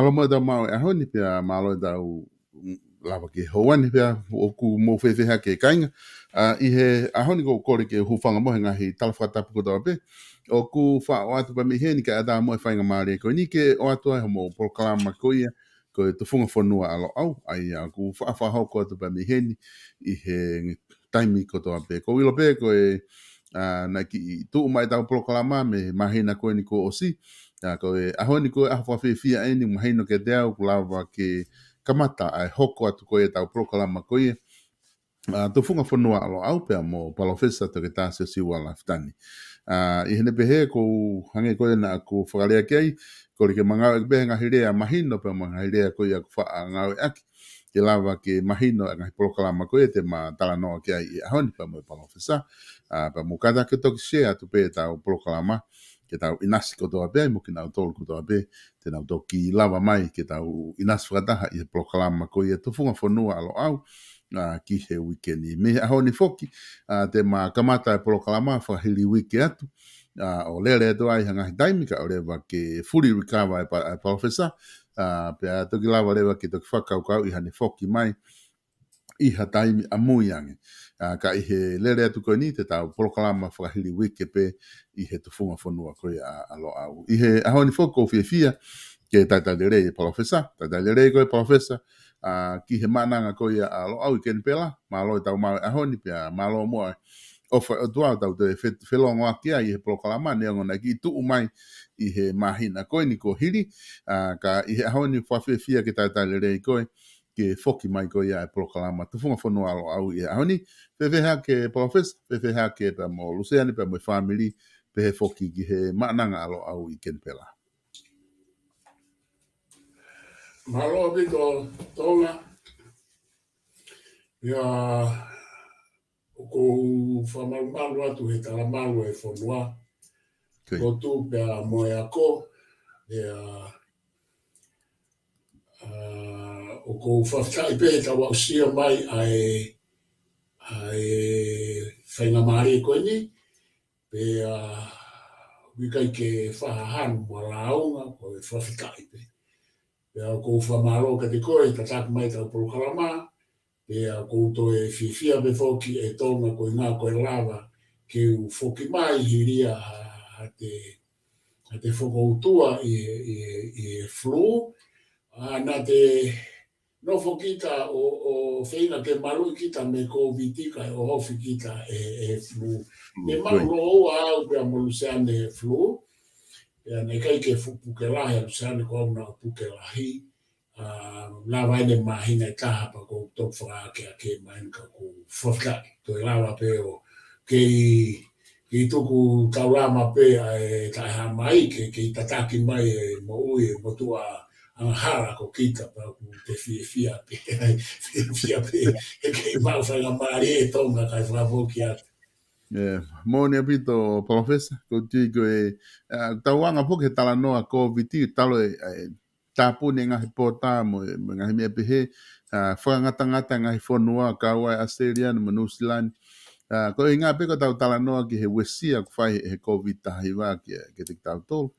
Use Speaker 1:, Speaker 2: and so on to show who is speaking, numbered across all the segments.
Speaker 1: malo mo da mau e honi pia malo da u lava ke hoani pia o ku mo fefe ha ke kainga I he ahoni ko kore ke hufanga mo nga hi talafata pu ko be o ku fa o atu pa mi heni ka ada mo fainga mare ko ni ke o atu ai mo proklama ko ia ko te funga fonua alo au ai ku fa fa ho ko atu pa mi heni I he taimi ko to be ko wilo be ko na ki tu mai tau proklama me mahina ko ni ko osi ko ahoni ko a fa fe fia eni mahino ke dea ku lava ke kamata ai hoko atu ko e tau proklama ko ia to funga fonua alo au pe mo palofesa to ke tase si wala ftani I hene pehe ko hange ko na ko whakalea kei ko le ke mangau e pehe ngahirea mahino pe ngahirea ko ia ku wha ngau e aki ke lava ke mahino e ngahi proklama ko e te ma tala noa ke ai I ahoni pe mo palofesa pe mo kada ke toki shea tu pe tau proklama ke tau inasi ko toa pe mo ke nau tolu ko toa pe te nau toki lava mai ke tau inasi whakataha I proklama ko ia to funga fonua alo au ki he wikeni. Me ahoni foki, te ma kamata e proklama whahili wiki atu, o lere to ai hanga daimika o lewa ke fully recover e professor, pe a toki lawa lewa ke toki whakaukau I hane foki mai, I ha taimi a muiange. Ka I he lere atu koe ni te tau proklama whahili wiki pe I he tufunga whanua koe alo au. I he ahoni foki o fia ke tatalere e professor, tatalere koe professor, ki he mananga ko ia alo au I ken pela malo tau mau ahoni pia malo mo ofa o tua tau te felongo akia I he proklama ne ngona ki tu mai I he mahina ko ni ko hiri ka I he ahoni fa fia ke tatalere ko ke foki mai ko ia e proklama tu funga fono alo au ia ahoni fe ha ke professor fe ha ke pa mo Luciani pa mo family pe he foki ki he mananga alo au I ken pela
Speaker 2: Malo bito tonga ia ko whamarumaru atu he talamaru e whanua ko tu pia moe ako ia o ko whawhai pe ta wausia mai ai whainga maari koe ni pe wikai ke whahahan mo launga ko e whawhikai pe pea ko whamaro ka te koe, ta tak mai tau proklama, pea ko to e fifia me foki e tonga ko ngā koe lava, ki u foki mai hiria ha te whakoutua I flu, na te no fokita o whaina ke maru kita me COVID ka o hofi kita e flu. Me maru o au pea mo Luciane flu, pea ne kai ke pukelahi, Luciane ko au na pukelahi, lava ene mahina I taha pa ko top whakaake a ke main ka ko whakaake. To lava pe o ki tuku taurama pe e taha mai ke tataki mai e mo ui mo tua hara ko kita pa ku te fia pe e ke mau whanga maari e tonga kai whakapoki atu.
Speaker 1: Mone apito professor ko tigo e tawanga po ke tala noa COVID talo tapune ngahi pota mo ngahi me pehe whangata ngahi whanua kaua Australia no New Zealand ko inga pe ko tala noa ki he wesia ko fai he COVID tahiwa ke te tau tol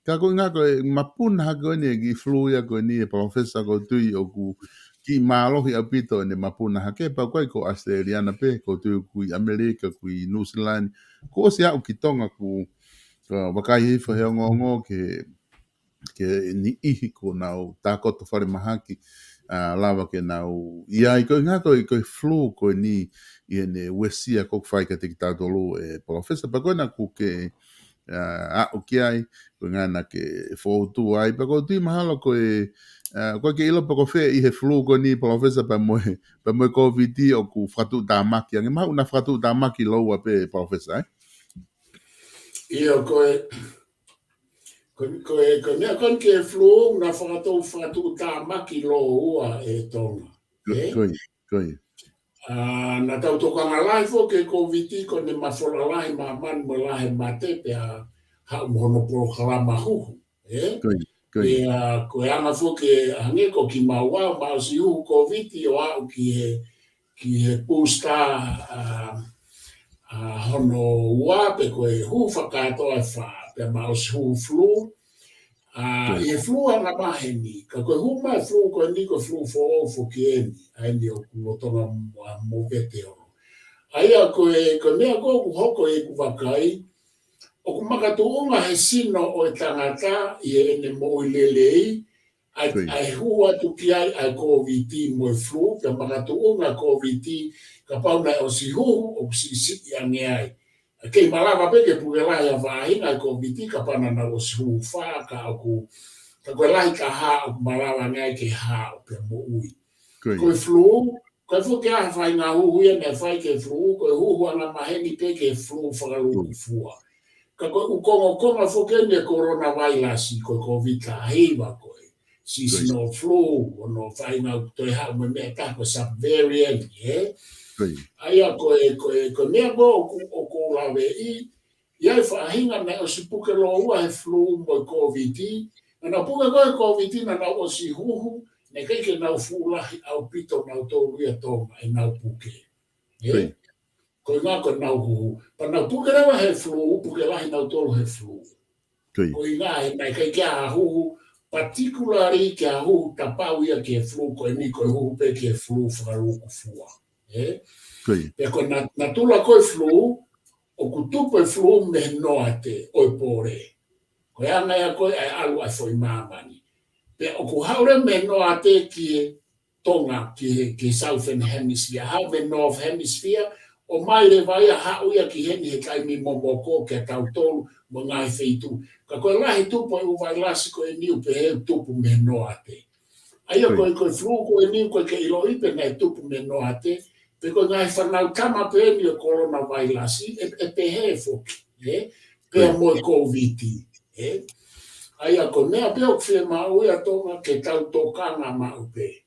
Speaker 1: ka ko inga ko mapuna ko ni ki flu ya ko ni professor ko tui o ku ki malohi apito ne mapuna hake pa ko Australiana pe ko tu ku America ku New Zealand ko se au ki tonga ku wakai fo he ngongo ke ni ihi ko nau takoto whare mahaki lava ke nau ia I ko ngā ko flu ko ni I ne wesia ko whai ka te ki tātolu professor pa ko na ku ke o ki ai ko ngā na ke whautu ai pa ko tui mahalo ko ko ke ilo pa ko whea I he flu ko ni professor pa moe COVID o ku whatu tāmaki ange mahu na whatu tāmaki loua pe professor
Speaker 2: Ia ko nea kon ke flu na whatu tāmaki lo ua e tonga.
Speaker 1: Koi.
Speaker 2: Na tau tokanga lai fo ke COVID ko ne mawhora lai man mo lai mate pe ha mono proklama huhu. Ia ko anga fo ke hange ko ki maua si uhu COVID o au ki he pusta hono ua pe ko e hu whakato e wha pe mau si hu flu I flu ana maheni, ka koe huma e flu koe ni koe flu fo kieni, ai ni o kulotonga mo vete ono. Aia koe mea koe ku hoko e ku wakai, o ku makatuunga he sino o e tangata i e ene mo i lelei, ai hua tu ki ai COVID mo e flu, ka makatuunga COVID, ka pauna o si huhu o si ange ai. Kei malawa peke puke lahi a whahinga ai COVID, ka pana na o si huhu wha, ka koe lahi ka haa o malawa ngai ke haa o pe mo ui. Koe flu, koe fu ke aha whai ngā huhu ia me whai ke flu, koe huhu ana maheni peke flu whakaruku fua. Ka koe ukonga fu ke ne coronavirus, koe COVID ka heiwa koe. Seasonal flu, ono whai ngā toi haa me mea tako subvariant, Aia koe mea mo o ko lawe i, iai whaahinga me o si puke lo ua he flu mo COVID, na puke koe COVID na o si huhu, ne keike nau fuulahi au pito nau tōru ia tōma e nau puke. Koe ngā koe nau huhu. Pa nau puke rewa he flu, puke lahi nau tōru he flu. Koe ngā he nai keike a huhu, particularly ke a huhu tapau ia ke flu, koe ni koe huhu pe ke flu whakaruku fua. Pea koe na tula koe flu, o kutupe flu me noa te oi pōre. Koe anga ia koe ai alu ai foi mamani. Pea o ku haure me noa te ki tonga ki Southern Hemisphere, hau me North Hemisphere, o mai le vai a hau ia ki heni he kai mi momoko ke tau tolu mo ngai feitu. Ka koe lahi tupo e uwai lasi koe niu pe he tupu me noa te. Aia koe flu koe niu koe ke ilo ipe nei tupu me noa te, pe koe ngai whanau tama pe ni o coronavirus, e pe he foki, pe a moe COVID, Aia koe mea pe o kwhia mau ia tonga ke tau tōkanga mau pe.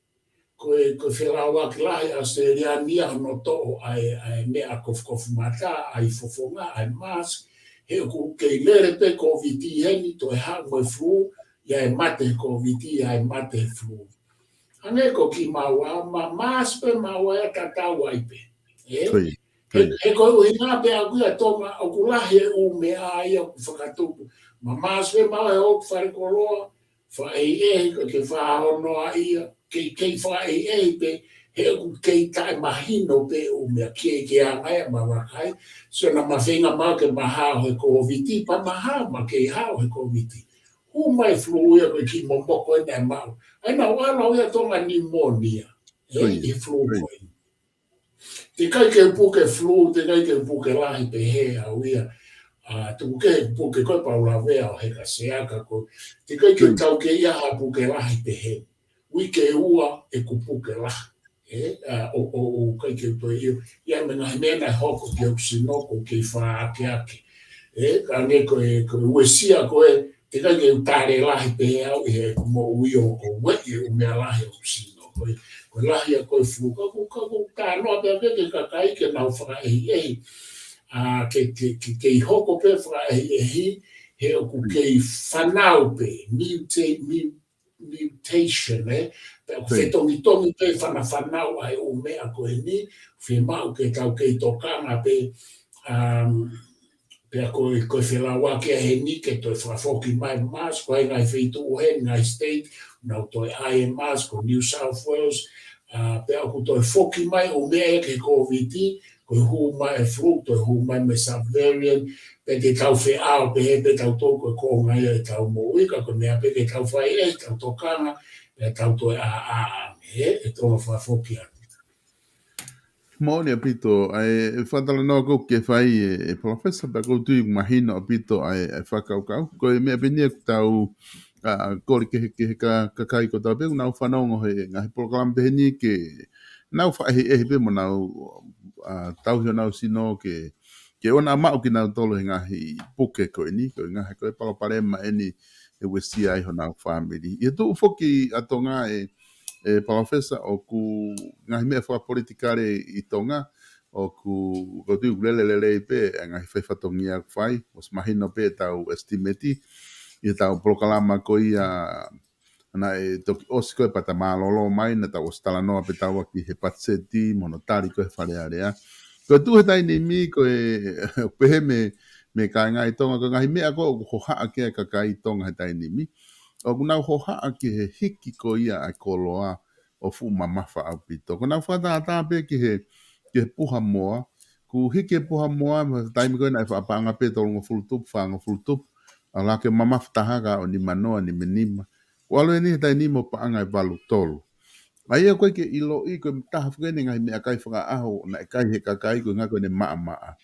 Speaker 2: Koe whelao aki lahi Australia no to'o ai mea kofu mata, ai fofonga, ai mask, he o kei lere pe COVID heni to e hao moe flu, ia e mate COVID, ai mate flu. Ane ko ki maua, ma mask pe maua e tatau ai pe. He koe uhinga pe a kuia tonga, o kulahi e umea ia ku whakatupu. Ma mask pe maua e oku wharekoroa, whae ke whahonoa ia, kei whae pe, he ku kei tae mahino pe umea ke angai ma wakai, so na mawhenga mau ke mahao he COVID, pa mahao ma ke hao he COVID. Hu mai flu ia koe ki momoko e nei mau. Aina wala ia tonga pneumonia, e flu koe. Te kai ke puke flu, te kai ke puke lahi pe he au ia, tuku ke puke koe paula wea o he ka seaka koe, te kai ke tau ke ia ha puke lahi pe he. Wike ua e ku puke lahi, o kai ke toi iu, ia me ngahi mena hoko ke au sinoko ke wha ake ake. Ka ne koe uesia koe, te kai ke utare lahi pe he au e mo uio o wei o mea lahi o sino. Koe lahi a koe flu, kaku ka noa pia ke kakai ke nau whaka ehi, ke i hoko pe whaka ehi, he o ku ke i whanau pe, mutation, pe o whetongi pe whanau ai o mea koe ni, whi mau ke tau ke i tokanga pe, pe a koe whelawa ke he ni ke toi whafoki mai mas, koe ngai wheitu o he ngai state, nau toi IMAS ko New South Wales, pe a ku toi foki mai o mea ke COVID, koe hu mai e flu, toi hu mai me subvariant, pe te tau wheao pe he pe tau tō koe ko ngai e tau mo uika, koe mea pe te tau whai e, tau tokanga, pe tau toi e tonga whafoki atu.
Speaker 1: Mōni a pito, ai whatala noa kou ke whai e professor, pa kou tui mahina a pito ai whakaukau, koe mea penia ku tau kore ke ka kai ko tau pēku, nau whanongo he ngahi program peheni ke nau whaehi ehi pe mo nau tau hio nau sino ke ona amau ki nau tolo he ngahi puke koe ni, koe ngahi koe palaparema eni e wesia ai ho nau family. Ia tuu foki atonga professor o ku ngahi mea wha politikare i tonga o ku tui lele pe ngahi whaifatongia whai, os mahino pe tau estimati i tau prokalama ko ia na toki osi koe pata malolo mai na tau ostala noa pe tau aki he patseti monotari koe wharearea. Koe tu he taini mi koe pehe me ka ngai tonga ko ngahi mea ko ho haa kia ka kai tonga he taini mi. o kuna hoha ki he hiki ko ia ai koloa o fu mamafa au pito. Kuna whata ata pe ki he puha moa, ku hiki puha moa, ma taimi koe nai whaapanga pe tolongo fulutup, whaanga fulutup, a la ke mamafa tahaga o ni manoa ni menima. Walo ni tai ni mo paanga e walu tolu. Ai e koe ke ilo i koe mtaha whakene ngai mea kai whaka aho, na e kai he kakai koe ngako ne maa maa.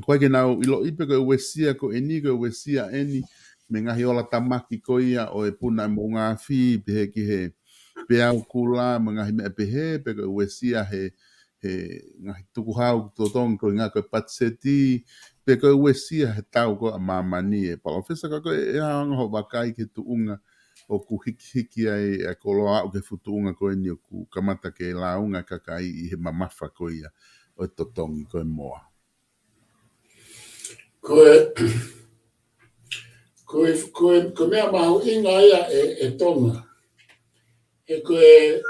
Speaker 1: Koe ke nau ilo i pe koe uesia ko eni koe uesia eni, me ngahi ola tamaki ko ia o e puna mo ngā whi pehe ki he pea kula mo ngahi mea pehe pe koe uesia he ngahi tuku hau totong koe ngā koe patseti pe koe uesia he tau ko a mamani e palofesa ka koe e hanga ho wakai ke tuunga o ku hiki ai e koloa o ke futuunga koe ni o ku kamata ke launga kakai i he mamafa ko ia o totongi koe moa.
Speaker 2: Koe mea mahu inga ia e tonga. E koe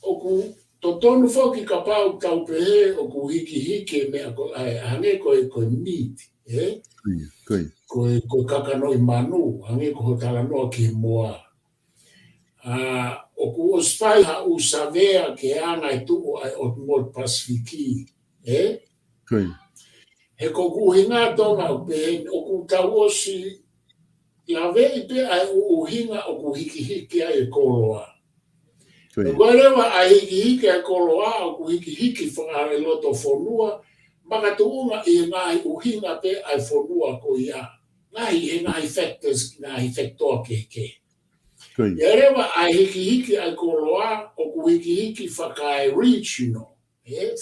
Speaker 2: oku totonu foki ka pau tau pehe oku hiki mea hange koe meat. Koe kakanoi manu, hange ko hotala noa ki moa. Oku ospai ha usavea ke anga e tuku ai o mol Pasifiki. He koku hinga tonga oku tawosi la vei pe ai uhinga oku hiki ai e koloa. Koe rewa ai hiki ai koloa oku hiki whangare loto whonua, maka tuunga i ngai uhinga pe ai whonua ko ia. Ngai factors, ngai factor ke. E rewa ai hiki ai koloa oku hiki whakai regional,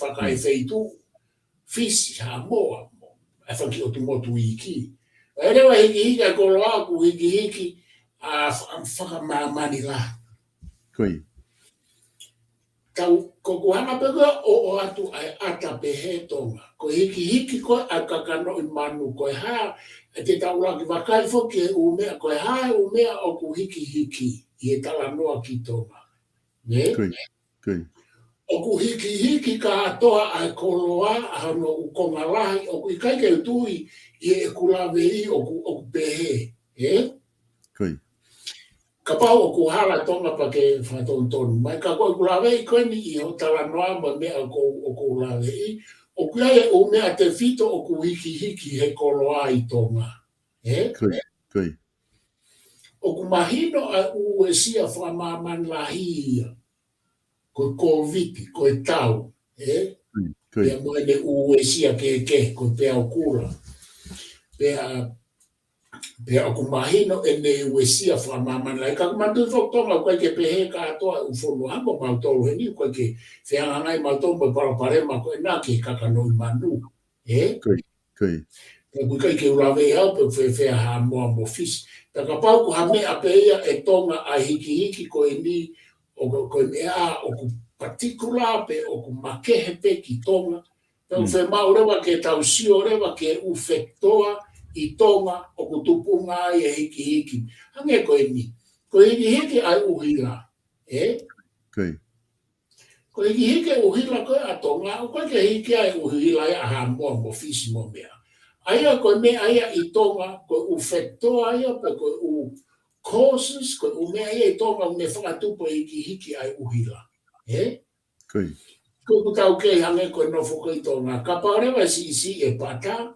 Speaker 2: whakai feitu, fisi ha moa. E whanki o tu motu iki. E rewa hiki ai koloa ku hiki a whakamamani la. Ko hanga pega o atu ai ata pehe tonga. Ko hiki ko a kakano i manu ko ha te taula ki wakai foki e umea ko ha umea o ku hiki i e tala noa ki tonga. O ku hiki ka atoa ai koloa hano u kongalahi o ku ikai ke tui i e kulawe i o ku pehe. Ka pau o ku hala tonga pa ke whatonton. Mai ka koe kulawe i koe ni i o tala noa ma mea o ku lawe i. O ku ae o mea te fito o ku hiki he koloa i tonga. O ku mahino a ue sia whamaman lahi ia. Koe COVID, koe tau. Pea moene ue sia ke koe pea o kura. Pea o ku mahino e ne ue sia whamaman lahi. Ka kumantu whoktonga koe ke pehe ka atoa u whonu hango mautolo he ni koe ke whiangangai mautolo paraparema koe nā ke kakanoi manu. Koe kai ke ulawe au pe whea ha moa mo fisi. Ta ka pau ku hame a peia e tonga a hiki koe ni o koe mea o ku particular pe o ku makehe pe ki tonga. Pe o whe maurewa ke tausio rewa ke ufektoa i tonga o ku tupunga i e hiki. Hange koe ni. Koe hiki ai uhila. Koe hiki uhila koe a tonga. O koe ke hiki ai uhila ia ha moa mo fisi mo mea. Aia koe mea aia i tonga, koe ufektoa aia pe koe u causes, koe u mea aia i tonga me whakatupo hiki ai uhila. Koe kutau kei hange koe nofo koe tonga. Ka paurewa si e pata,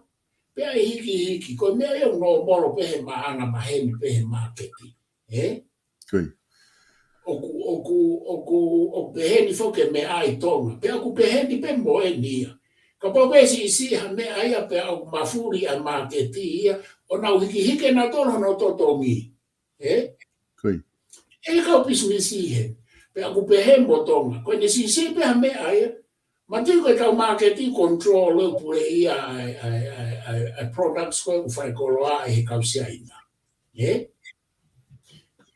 Speaker 2: pea hiki, koe mea aia no moro pehe maanga maheni pehe maketi. Oku peheni foke mea ai tonga, pea ku peheni pe moe nia. Ka pōpesi isi ha mea aia pe au mafuri a maketi ia, o nau hiki na tono no totongi. Ka pisu isi he, pe aku pehe motonga. Koe ni si pe ha mea aia, mati koe kau maketi control pure ia ai products koe ufai koloa he kau siaina.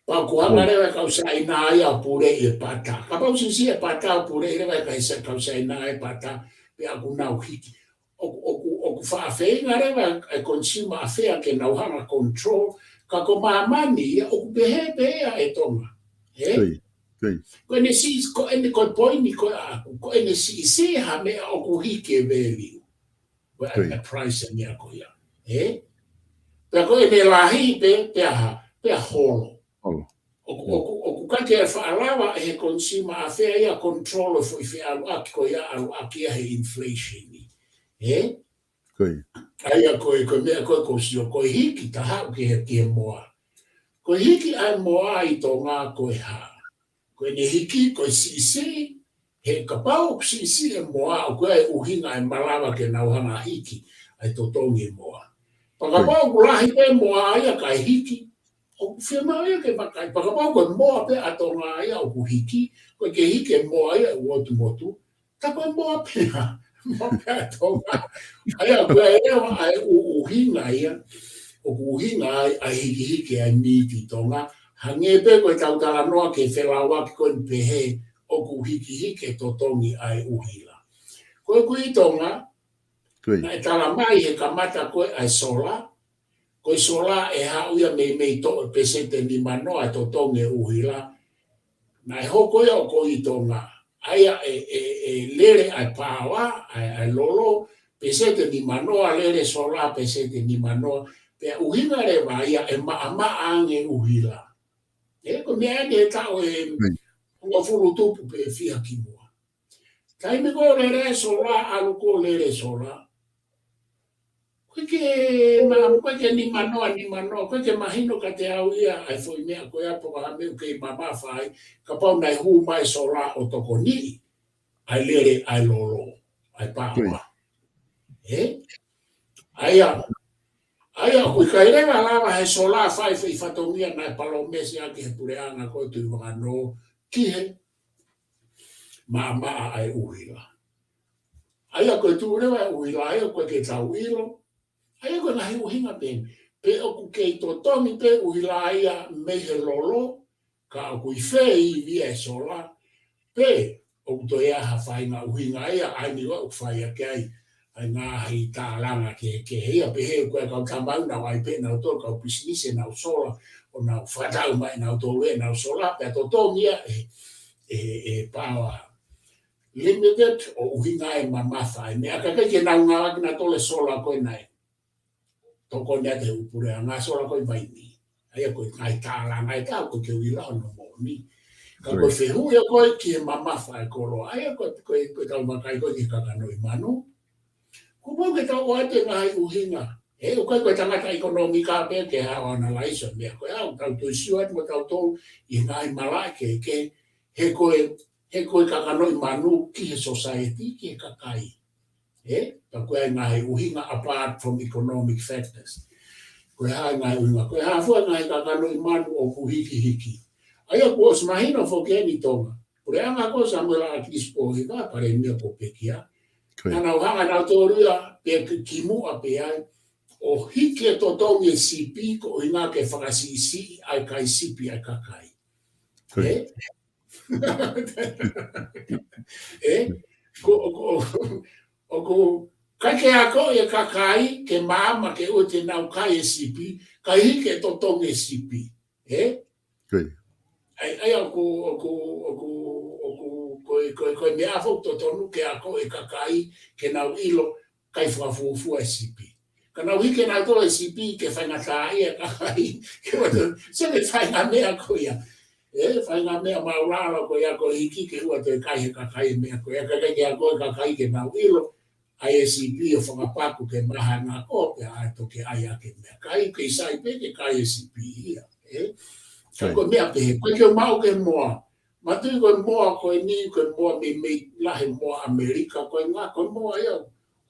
Speaker 2: Pa kuanga rewa kau siaina aia pure e pata. Ka pau si e pata pure rewa kau siaina e pata. Pe aku nau hiki. Oku whaafeinga rewa e consumer affair ke nau hanga control, ka ko mamani oku pehe e tonga. Ko ene si, ko ene koi poini ko ene si ha mea oku hiki e value. Ko ene price e mea ko ia. Pea koe ne lahi pea holo.
Speaker 1: Olo.
Speaker 2: O ku kake e whaalawa e he konsima a whea ia control fo i whea alu aki ko ia alu aki a he inflation ni.
Speaker 1: Koe.
Speaker 2: Aia koe mea koe kosio koe hiki ta hau ki he moa. Koe hiki ai moa i tō ngā koe ha. Koe ne hiki koe si he kapau si e moa o koe ai uhinga e malawa ke nauhanga hiki ai tō tongi moa. Pakapau kulahi pe moa ia kai hiki. O whiama ia ke wakai. Pakapau koe moa pe a tō ngā ia o ku hiki. Koe ke hiki e moa ia uotu motu. Ta koe moa pia. Moa pia tō ngā. Aia koe ea ai uhinga ia. O ku uhinga ai hiki ai miti tō ngā. Hange pe koe tautala noa ke whelawa ki koe pehe o ku hiki tō tongi ai uhila. Koe kui tonga, na e tala mai he kamata koe ai sola. Koe sola e hauia mei to pesete ni manoa tō tongi uhila. Na e hoko ia o koe tonga. Aia e lere ai pawa, ai lolo, pesete ni manoa, lere sola, pesete ni manoa. Pea uhila re waia e maa ange uhila. Ko mea ne tau e unga furu tupu pe fia ki mua. Kai me ko lere sola, alu ko lere sola. Koe ke ni manoa, koe ke mahino ka te au ia, ai foi mea koe apo ka hameu ke mama whai, ka pau nai hu mai sola o toko ni, ai lere, ai lolo, ai pāua. Aia, kui kai rewa lawa he sola whai whi whatongia nai palo mesi ake he pureanga koe tui whakano ki he maa ai uhila. Aia koe tu rewa uhila, aia koe ke tau ilo, aia koe nahi uhinga pen. Pe oku kei to tongi pe uhila aia me he lolo, ka oku i whei via e sola, pe oku to ea ha whainga uhinga aia, ai ni wa ukwhai ake ai. Ai ngā hei tā langa ke hea pe hea koe kau tamau nau ai pe nau tō kau pisinise nau sola o nau whatau mai nau tō le nau sola pe tō tōngia e pāwa limited o uhinga e mamawhai mea kakai ke nau ngā waki na tōle sola koe nai tōko nea te upurea ngā sola koe vai ni aia koe ngai tā langa e tau koe ke uila no mo ni ka koe whehuia koe ki e mamawhai koro aia koe tau makai koe ki kakanoi manu. Kupo ke tau oate ngai uhinga. O koe tangata ekonomika pe ke hao analysa mea koe au tau tui siwat mo tau tau i ngai malai ke he koe kakanoi manu ki he society ki he kakai. Tau koe ngai uhinga apart from economic factors. Koe hai ngai uhinga. Koe hafua ngai kakanoi manu o ku hiki. Aia kua smahino fo keni tonga. Pure anga ko samela akispo hika pare mea ko pekia. Nana uhanga nau tōrua pe kimua pe ai o hike to tongi sipi ko ina ke whakasisi ai kai sipi ai kakai. O ko kake ako e kakai ke mama ke ute nau kai e sipi kai hike to tongi sipi. Ai koe mea fok to tonu ke ako e kakai ke nau ilo kai whakafufua e sipi. Ka nau hike nau tō e sipi ke whaingatai e kakai ke wato se me whainga mea koea. Whainga mea maurala koe ako hiki ke ua te kai he kakai mea koea. Kakai ke ako e kakai ke nau ilo ai e sipi o whakapaku ke maha ngā kope a to ke ai ake mea. Kai ke sai pe ke kai e sipi ia. Ko mea pehe, koe ke mau ke moa. Matui koe moa koe ni, koe moa me lahe moa Amerika, koe ngā koe moa ia.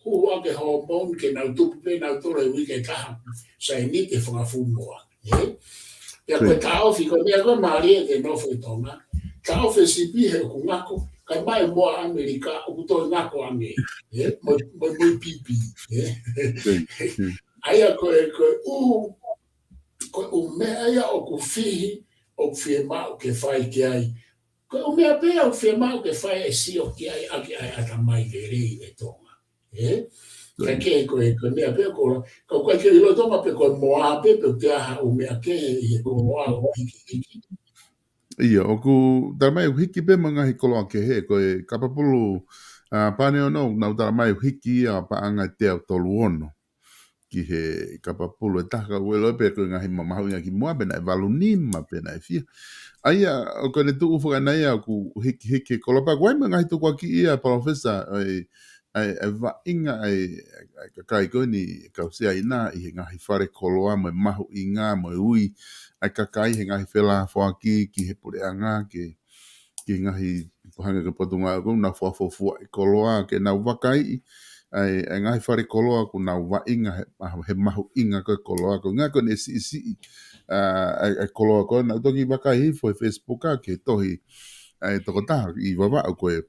Speaker 2: Hua ke hormone ke nau tupu pe nau tore wike taha. Sai ni te whangafu moa. Pea koe taofi, koe mea koe maari e ke nofo i tonga. Taofi sipi he ku ngako, kai mai moa Amerika, uku toi ngako ange. Moi pipi. Aia koe mea ia o ku fihi, o ku fie mau ke whai ki ai. Koe o mea pea o fie mau ke whai e si o ki ai aki ai ata mai ke rei e tonga. Kai ke koe mea pea koe, kau koe ke ilo tonga pe koe moa pe te aha o mea ke i he koe moa o hiki.
Speaker 1: Ia, o ku taramai hiki pe mga hikoloa ke he, koe kapapulu pane o nau taramai hiki a paanga te au tolu ono. ki he kapapulu e taka uelo pe ko ngahi mamahu inga ki mua pena e walu nima pena e fia. Aia, o kone tu ufuka na ia ku hiki kolopa kwa ima ngahi tu kwa ki ia profesa ai va inga ai kakai koni kausia ina i he ngahi whare koloa mo mahu inga mo ui ai kakai he ngahi whela whaki ki he pureanga ki ngahi hanga ka patunga ko na whafofua i koloa ke na wakai ai ngahi whare koloa ku na wa inga he mahu inga ko koloa ko ngā kone isi ai koloa ko na toki wakai hifo e Facebook a ke tohi ai toko taha i wawa au koe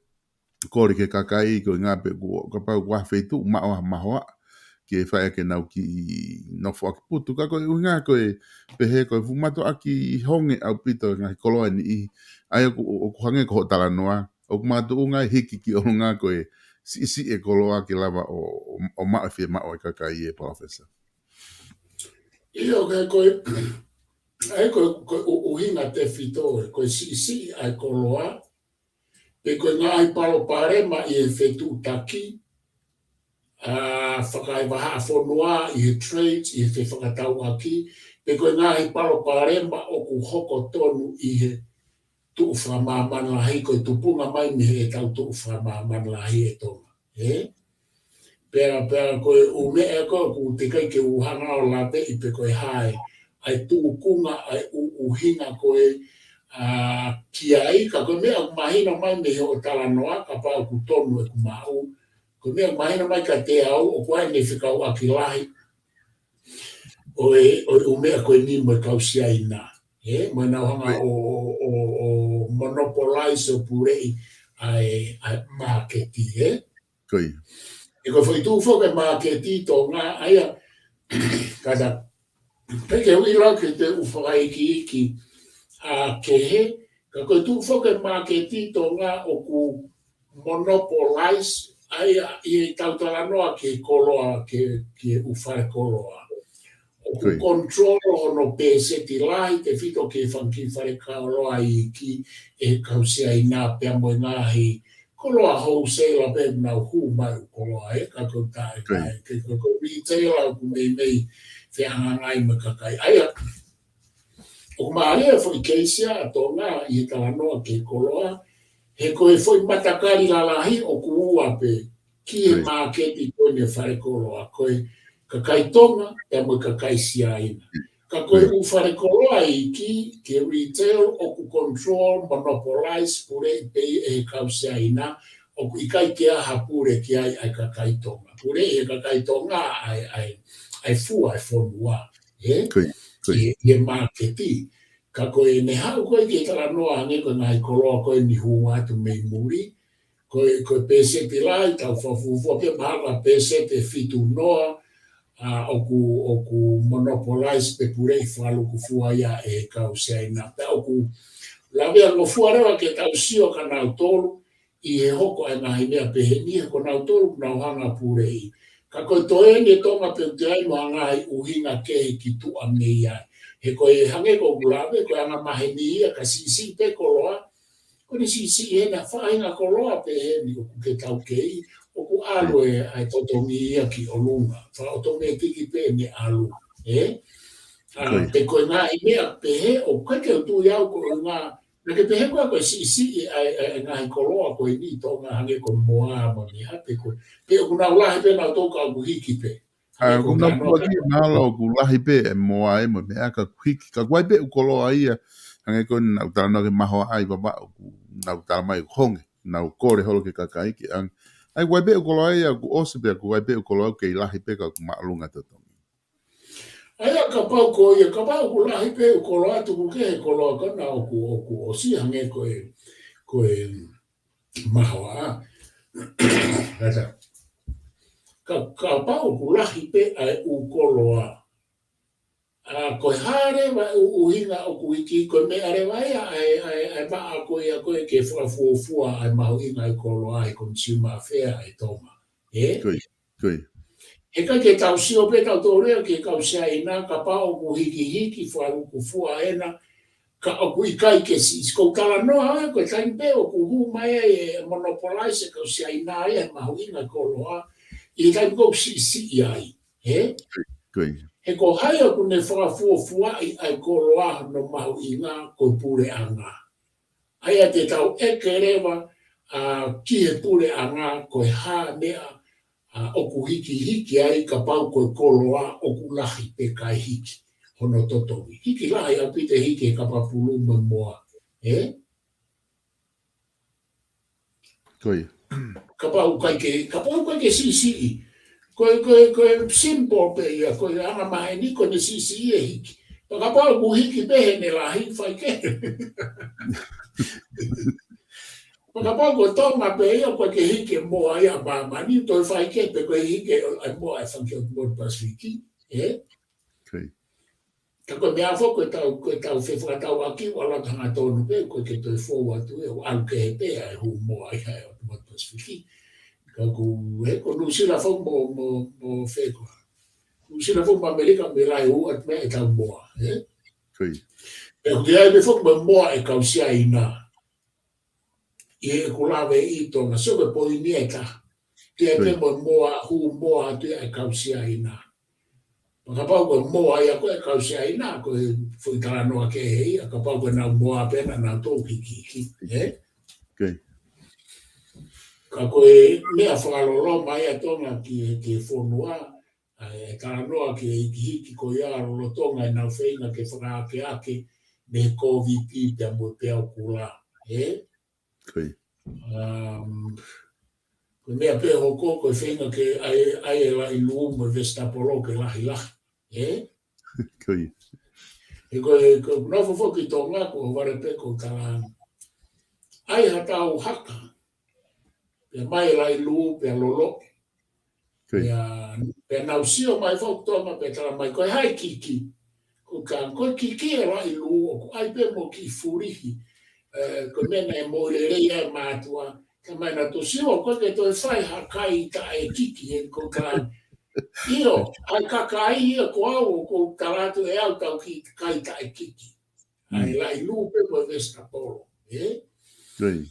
Speaker 1: kore ke kakai ko ngā pe ka pau kwa wheitu mahoa ke whaia ke nau ki no whaki putu ka koe ngā koe pehe koe fumato aki honge au pito ngā koloa ni i ai o hange ko tala noa o kumatu ngai hiki ki o ngā koe si e koloa ke lava o maa fie maa o kakai e professor.
Speaker 2: Io che koe uhinga te fito koe si ai koloa pe koe ngā i palo pare ma i e whetu taki whakai waha whonua i he trades i he whakatau aki pe koe ngā i palo pare ma o ku hoko tonu i he tu whamamana lahi koe tupunga mai mi he tau tu whamamana lahi e tonga. Pera koe umea koe ku te kai ke uhanga o lape i pe koe hae ai tukunga ai uhinga koe ki ai ka koe mea mahina mai me o tala noa ka pao ku tonu e ku mau koe mea mahina mai ka te au o koe ne whikau aki lahi o umea koe ni mo kau sia ina mo na hanga o monopolize o purei ai marketi
Speaker 1: Koi
Speaker 2: e koe foi tu foke marketi to ngā aia kada peke ui lau ke te uwhakai ki ke he, ka koe tu foke marketi to ngā o ku monopolize aia i tautala noa ke koloa ke uwhare koloa. O ku control ono peseti lai te whito ke whanki whare koloa i ki e kausia i nā pia mo ngā hei koloa wholesale pe nau hu mai koloa ka koe tae ke koe retailer ku mei whianga ngai ma kakai. Aia, o maarea foi keisia a tōna i tala noa ke koloa, he koe foi matakari la lahi o ku ua pe ki he marketi koe ne whare koloa, koe kakai tonga e mo kakai siaina. Ka koe u whare koloa i ki ke retail o ku control, monopolize, pure i pei e kau siaina, o ku ikai ke aha pure ki ai kakai tonga. Pure e kakai tonga ai fua e whonua. I e marketi. Ka koe ne hau koe ke tala noa hange koe ngai koloa koe ni hunga atu mei muri. Koe pesete lai, tau whafufua pe mahala pesete fitu noa, o ku monopolize pe purei whalu ku fua ia e kau seina. Pe o ku lawe ango fua rewa ke tau sio ka nau tolu, i he hoko e ngahi mea pehe ni he ko nau tolu nau hanga purei. Ka koe toe ne tonga pe te ai mo ngai uhinga kehi ki tua mei ai. He koe hange ko gulawe, koe anga mahe ni ia ka sisi pe koloa, ko ni sisi e na whainga koloa pe he ni o ku ke tau kei, o ku alu e ai totongi ia ki o lunga. Wha o tonge tiki pe ne alu. Pe koe ngā i mea pe he, o koe ke utu iau ko ngā, na ke pe he koe koe sisi ai ngā i koloa koe ni tonga hange ko moa mo ni ha pe koe. Pe o kuna ulahi pe na toka au hiki pe.
Speaker 1: Kuna puaki nalo ku lahi pe e moa e mo me aka hiki ka kwai pe u koloa ia hange ko na utala no ke maho ai baba na utala mai honge na u kore holo ke kakai ki ang ai kwai pe u koloa ia ku ose pe ku kwai pe u koloa ke lahi pe ka ku maalunga tato.
Speaker 2: Aia ka pau ko ia ka pau ku lahi pe u koloa tu ku ke koloa ka na o ku osi hange ko e maho a. Ka pau ku lahi pe ai u koloa. Koe hare wa uhinga o ku iki, koe me are wai ai maa koe a koe ke whakafua ai mahuinga ai koloa ai consumer affair ai toma.
Speaker 1: Koi.
Speaker 2: He kai ke tau sio pe tau tōrea ke kau sea ina ka pao ku hiki whaluku fua ena ka o ku ikai ke si ko kala noa koe tain pe o ku hu mai e monopolize kau sea ina ai mahuinga koloa i kai ko si ai. E ko haia ku ne whakafuafuai ai ko roa no mahu i ngā ko pure anga. Aia te tau eke rewa ki he pure anga ko hā mea oku hiki ai ka pau ko koloa oku lahi pe kai hiki. Hono totowi. Hiki lahi a pite hiki ka papulu moa. Ka pau kai ke sisi. Koe simple pe ia, koe anga mahe ni ko ne sisi e hiki. Ka pau ku hiki pehe ne lahi whai ke. Ka pau ko tonga pe ia koe ke hiki moa ia mani toi whai ke pe koe hiki moa e whanke o kumotu paswiki. Ka koe mea fo koe tau whewhakatau aki wala tanga tonu pe koe ke toi fōua tu e o au ke he pe ai hu moa ia e o kumotu paswiki. Ka ku he ko nusila fo mo whekoa. Nusila fo mo Amerika me lai hu at mea e tau moa. E ku ia me fo mo moa e kau sia ina. I e kulawe i tonga soke po i nieta. Te e pe mo moa hu moa te e kau sia ina. Ka pau ko moa ia ko e kau sia ina ko e fui tala noa ke hei. Ka pau ko nau moa pena nau tō kiki. Ka koe mea whakalolo mai a tonga ki whonua, e tala noa ki hiki ko ia rolo tonga e nau whainga ke whakaake ake me COVID pia mo pia o kula. Koe mea pia hoko koe whainga ke ai e lai luu mo vestapolo ke lahi lahi. E koe nofo foki tonga ko ware pe ko tala ai hatau haka. Pe mai lai lu pe lolo. Pe nausio mai fok toma pe tala mai koe hai kiki. Ko koe kiki e lai lu o ko ai pe mo ki furihi. Ko mena e mo le reia e mātua. Ka mai na to sio koe ke toi whai hakai ta e kiki e ko ka. Io, ai kakai ia ko au ko karatu e au tau ki kai ta e kiki. Ai lai lu pe mo vestapolo.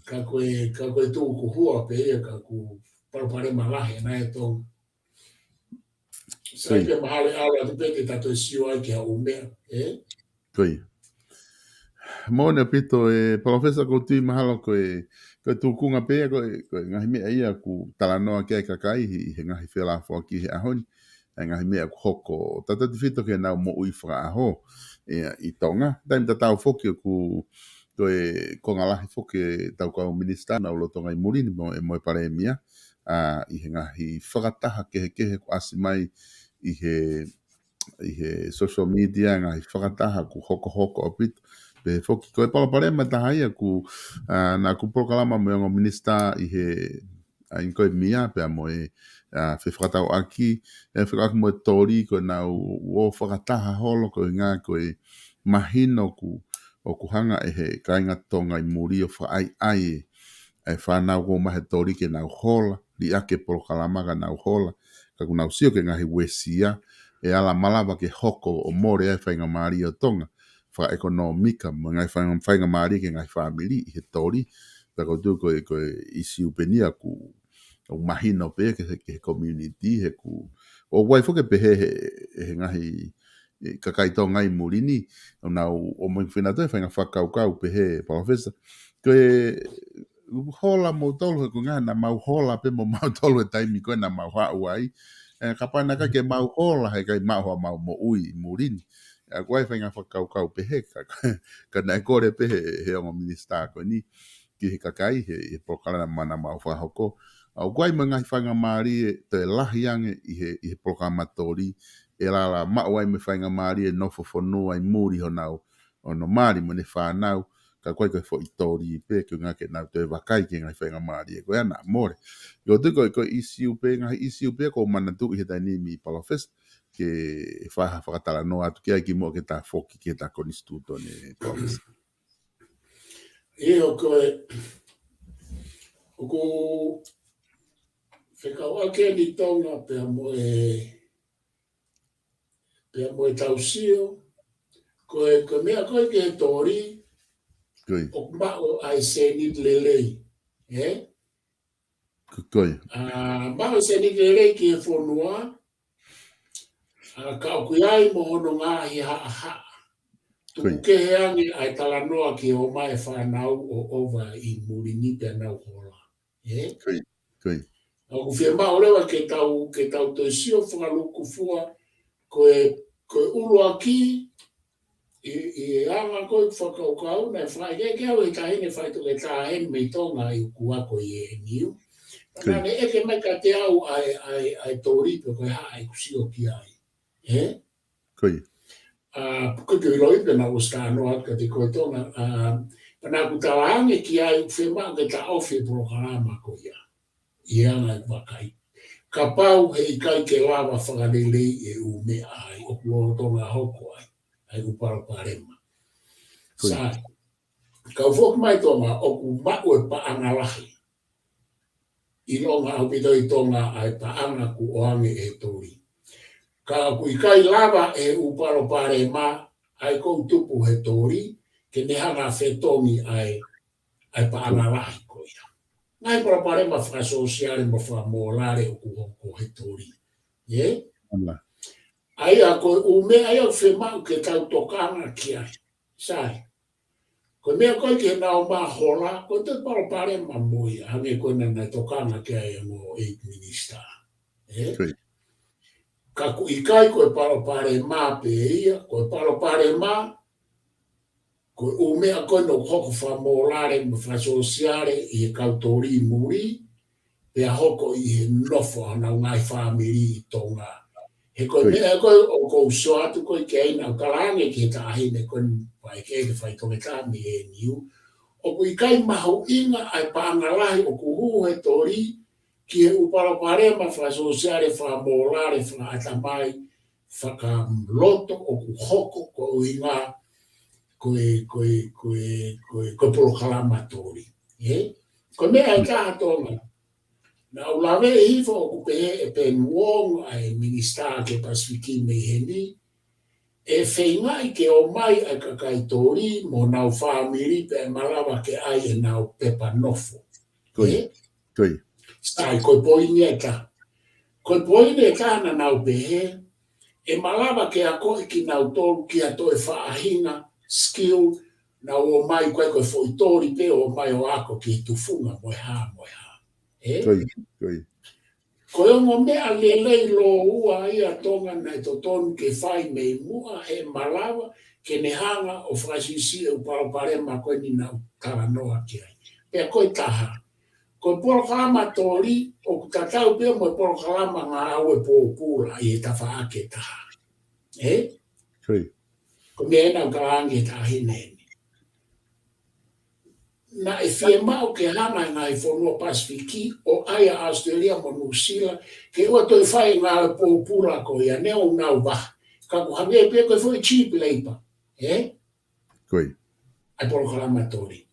Speaker 2: Ka koe tū ku hua pe ia ka ku parapare malahi na e tō. Sai pe mahale ala tu pete tato e sio ai ki a umea.
Speaker 1: Mone pito e profesa ko tui mahalo koe tūkunga pe ia koe ngahi mea ia ku talanoa kia kakai i he ngahi whela fua ki he ahoni. E ngahi mea ku hoko tatati fito ke nau mo ui whaka aho i tonga. Taim tatau foki ku koe ngalahi foke tau kau minista na ulo tonga i murini mo e moe pare mia i he ngahi whakataha kehe ku asi mai i he social media ngahi whakataha ku hoko opit pe foki koe pala pare ma taha ia ku na ku prokalama mo yongo minista i he in koe mia pe a moe whakatau aki e whakaki moe tori koe na o whakataha holo koe ngā koe mahino o kuhanga e he kainga tonga i muri o whaai e whanau ko mahe tori ke nau hola, li ake polokalama ka nau hola, ka kunau sio ke ngahi wesia, e ala malawa ke hoko o more e whainga maari o tonga, wha ekonomika, mo ngai whainga maari ke ngai whamili i he tori, ka koutu koe isi upenia ku o mahino pe ke he community, he ku, o waifuke pe he ngahi, kakai tō ngai murini o nau o mwing whenatoe whainga whakaukau pe he profesa koe hola mo tolu he kunga na mau hola pe mo mau tolu e taimi koe na mau hau ai kapana ka ke mau hola he kai mau mo ui murini koe whainga whakaukau pe he ka nai kore pe he o minista koe ni ki he kakai he prokalana mana mau whahoko au koe mga whainga maari te lahiange i he prokamatori e la mawai me whainga maari e nofo whanua i muri honau o no maari mo ne whanau ka koe fo i tori pe ke ngā ke nau te wakai ke ngai whainga maari e koe ana more yo te koe isi upe ko manatu i he taini mi palofes ke whaha whakatala no atu kia ki mo ke ta foki ke ta konistuto ne palofes
Speaker 2: o ko whekaua ke ni tonga pe mo pe mo tausio koe mea koe ke tori o mao ai se ni lelei
Speaker 1: koe
Speaker 2: mao se ni lelei ki e whonua Ka o kuiai mo hono ngā hi ha. Tuku ke heangi ai talanoa ki o mai whanau o ova I muringi pe nau hola.
Speaker 1: Kui.
Speaker 2: Au whia maorewa ke tau to sio whakaluku fua koe ulu aki I anga koe whakaukau na whai ke au tahine whai toke tahen me tonga I kuako I niu. Nane eke mai ka te au ai toripe koe hae kusio ki ai.
Speaker 1: Kui.
Speaker 2: Koe ke roi pena o stanoa ka te koe tonga. Pana ku tawange ki ai whema ke ta ofi programa ko ia. Ia ngai wakai. Ka pau he kai ke lava whakanelei ume ai. O kuo tonga hoko ai. Ai uparo parema. Sai. Ka ufok mai tonga o ku mau pa angalahi. I longa au pitoi tonga ai pa anga ku oange tori. Ka ku ikai lava uparo parema ai kou tupu he tori. Ke nehanga whetongi ai pa angalahi ko ia. Ngai para parema whakasosiale mo whamolare o ku hoko he tori. Ai a koe ume ai au whemau ke tau tokanga ki ai. Sai. Ko mea koe ke nao maa hola, ko te parapare ma moi, hange koe nana tokanga ki ai mo 8 minister. Ka ku ikai koe parapare ma pe ia, koe parapare ma, koe umea koe no hoko whamolare mo whasosiare I kautori muri, pe a hoko I he nofo ana ngai whamiri I tonga. He koe mea koe o kou soatu koe ke aina o kalange ki he tahine koe pai ke whai toke tāmi niu. O kui kai mahu inga ai paangalahi o kuhu he tori ki he uparaparema whasosiare whamolare whaatamai whakaloto o ku hoko ko inga koe polokalama tori. Ko mea ai kaha tonga. Na ulawe hifo o kupehe penuong ai minister ke Pasifiki me heni, whaingai ke o mai ai kakai tori mo nau whamiri pe malawa ke ai nau pepa nofo. Stai, koe poini e ka. Koe poini e ka na nau pehe, malawa ke a koe ki nau toru ki a toe whaahinga, skill, na o mai koe whoitori pe o mai o ako ki tufunga moe ha. Ko yo mea lelei lo ua ia tonga nei to tonu ke whai mei mua he malawa ke nehanga o whaisisi o paraparema koe ni nau karanoa ki ai. Pea koe taha. Koe porokalama tori o kutatau pia mo porokalama ngā aue pōpūra I he tawha ake taha. Ko mea nau karangi tahine. Na whia mau ke hanga ngā whanua Pasifiki o aia Australia mo New Zealand ke ua toi whai ngā pōpūra ko ia neo nau waha. Ka ku hange pia koe fwoi cheap labour. Ai porokalama tori.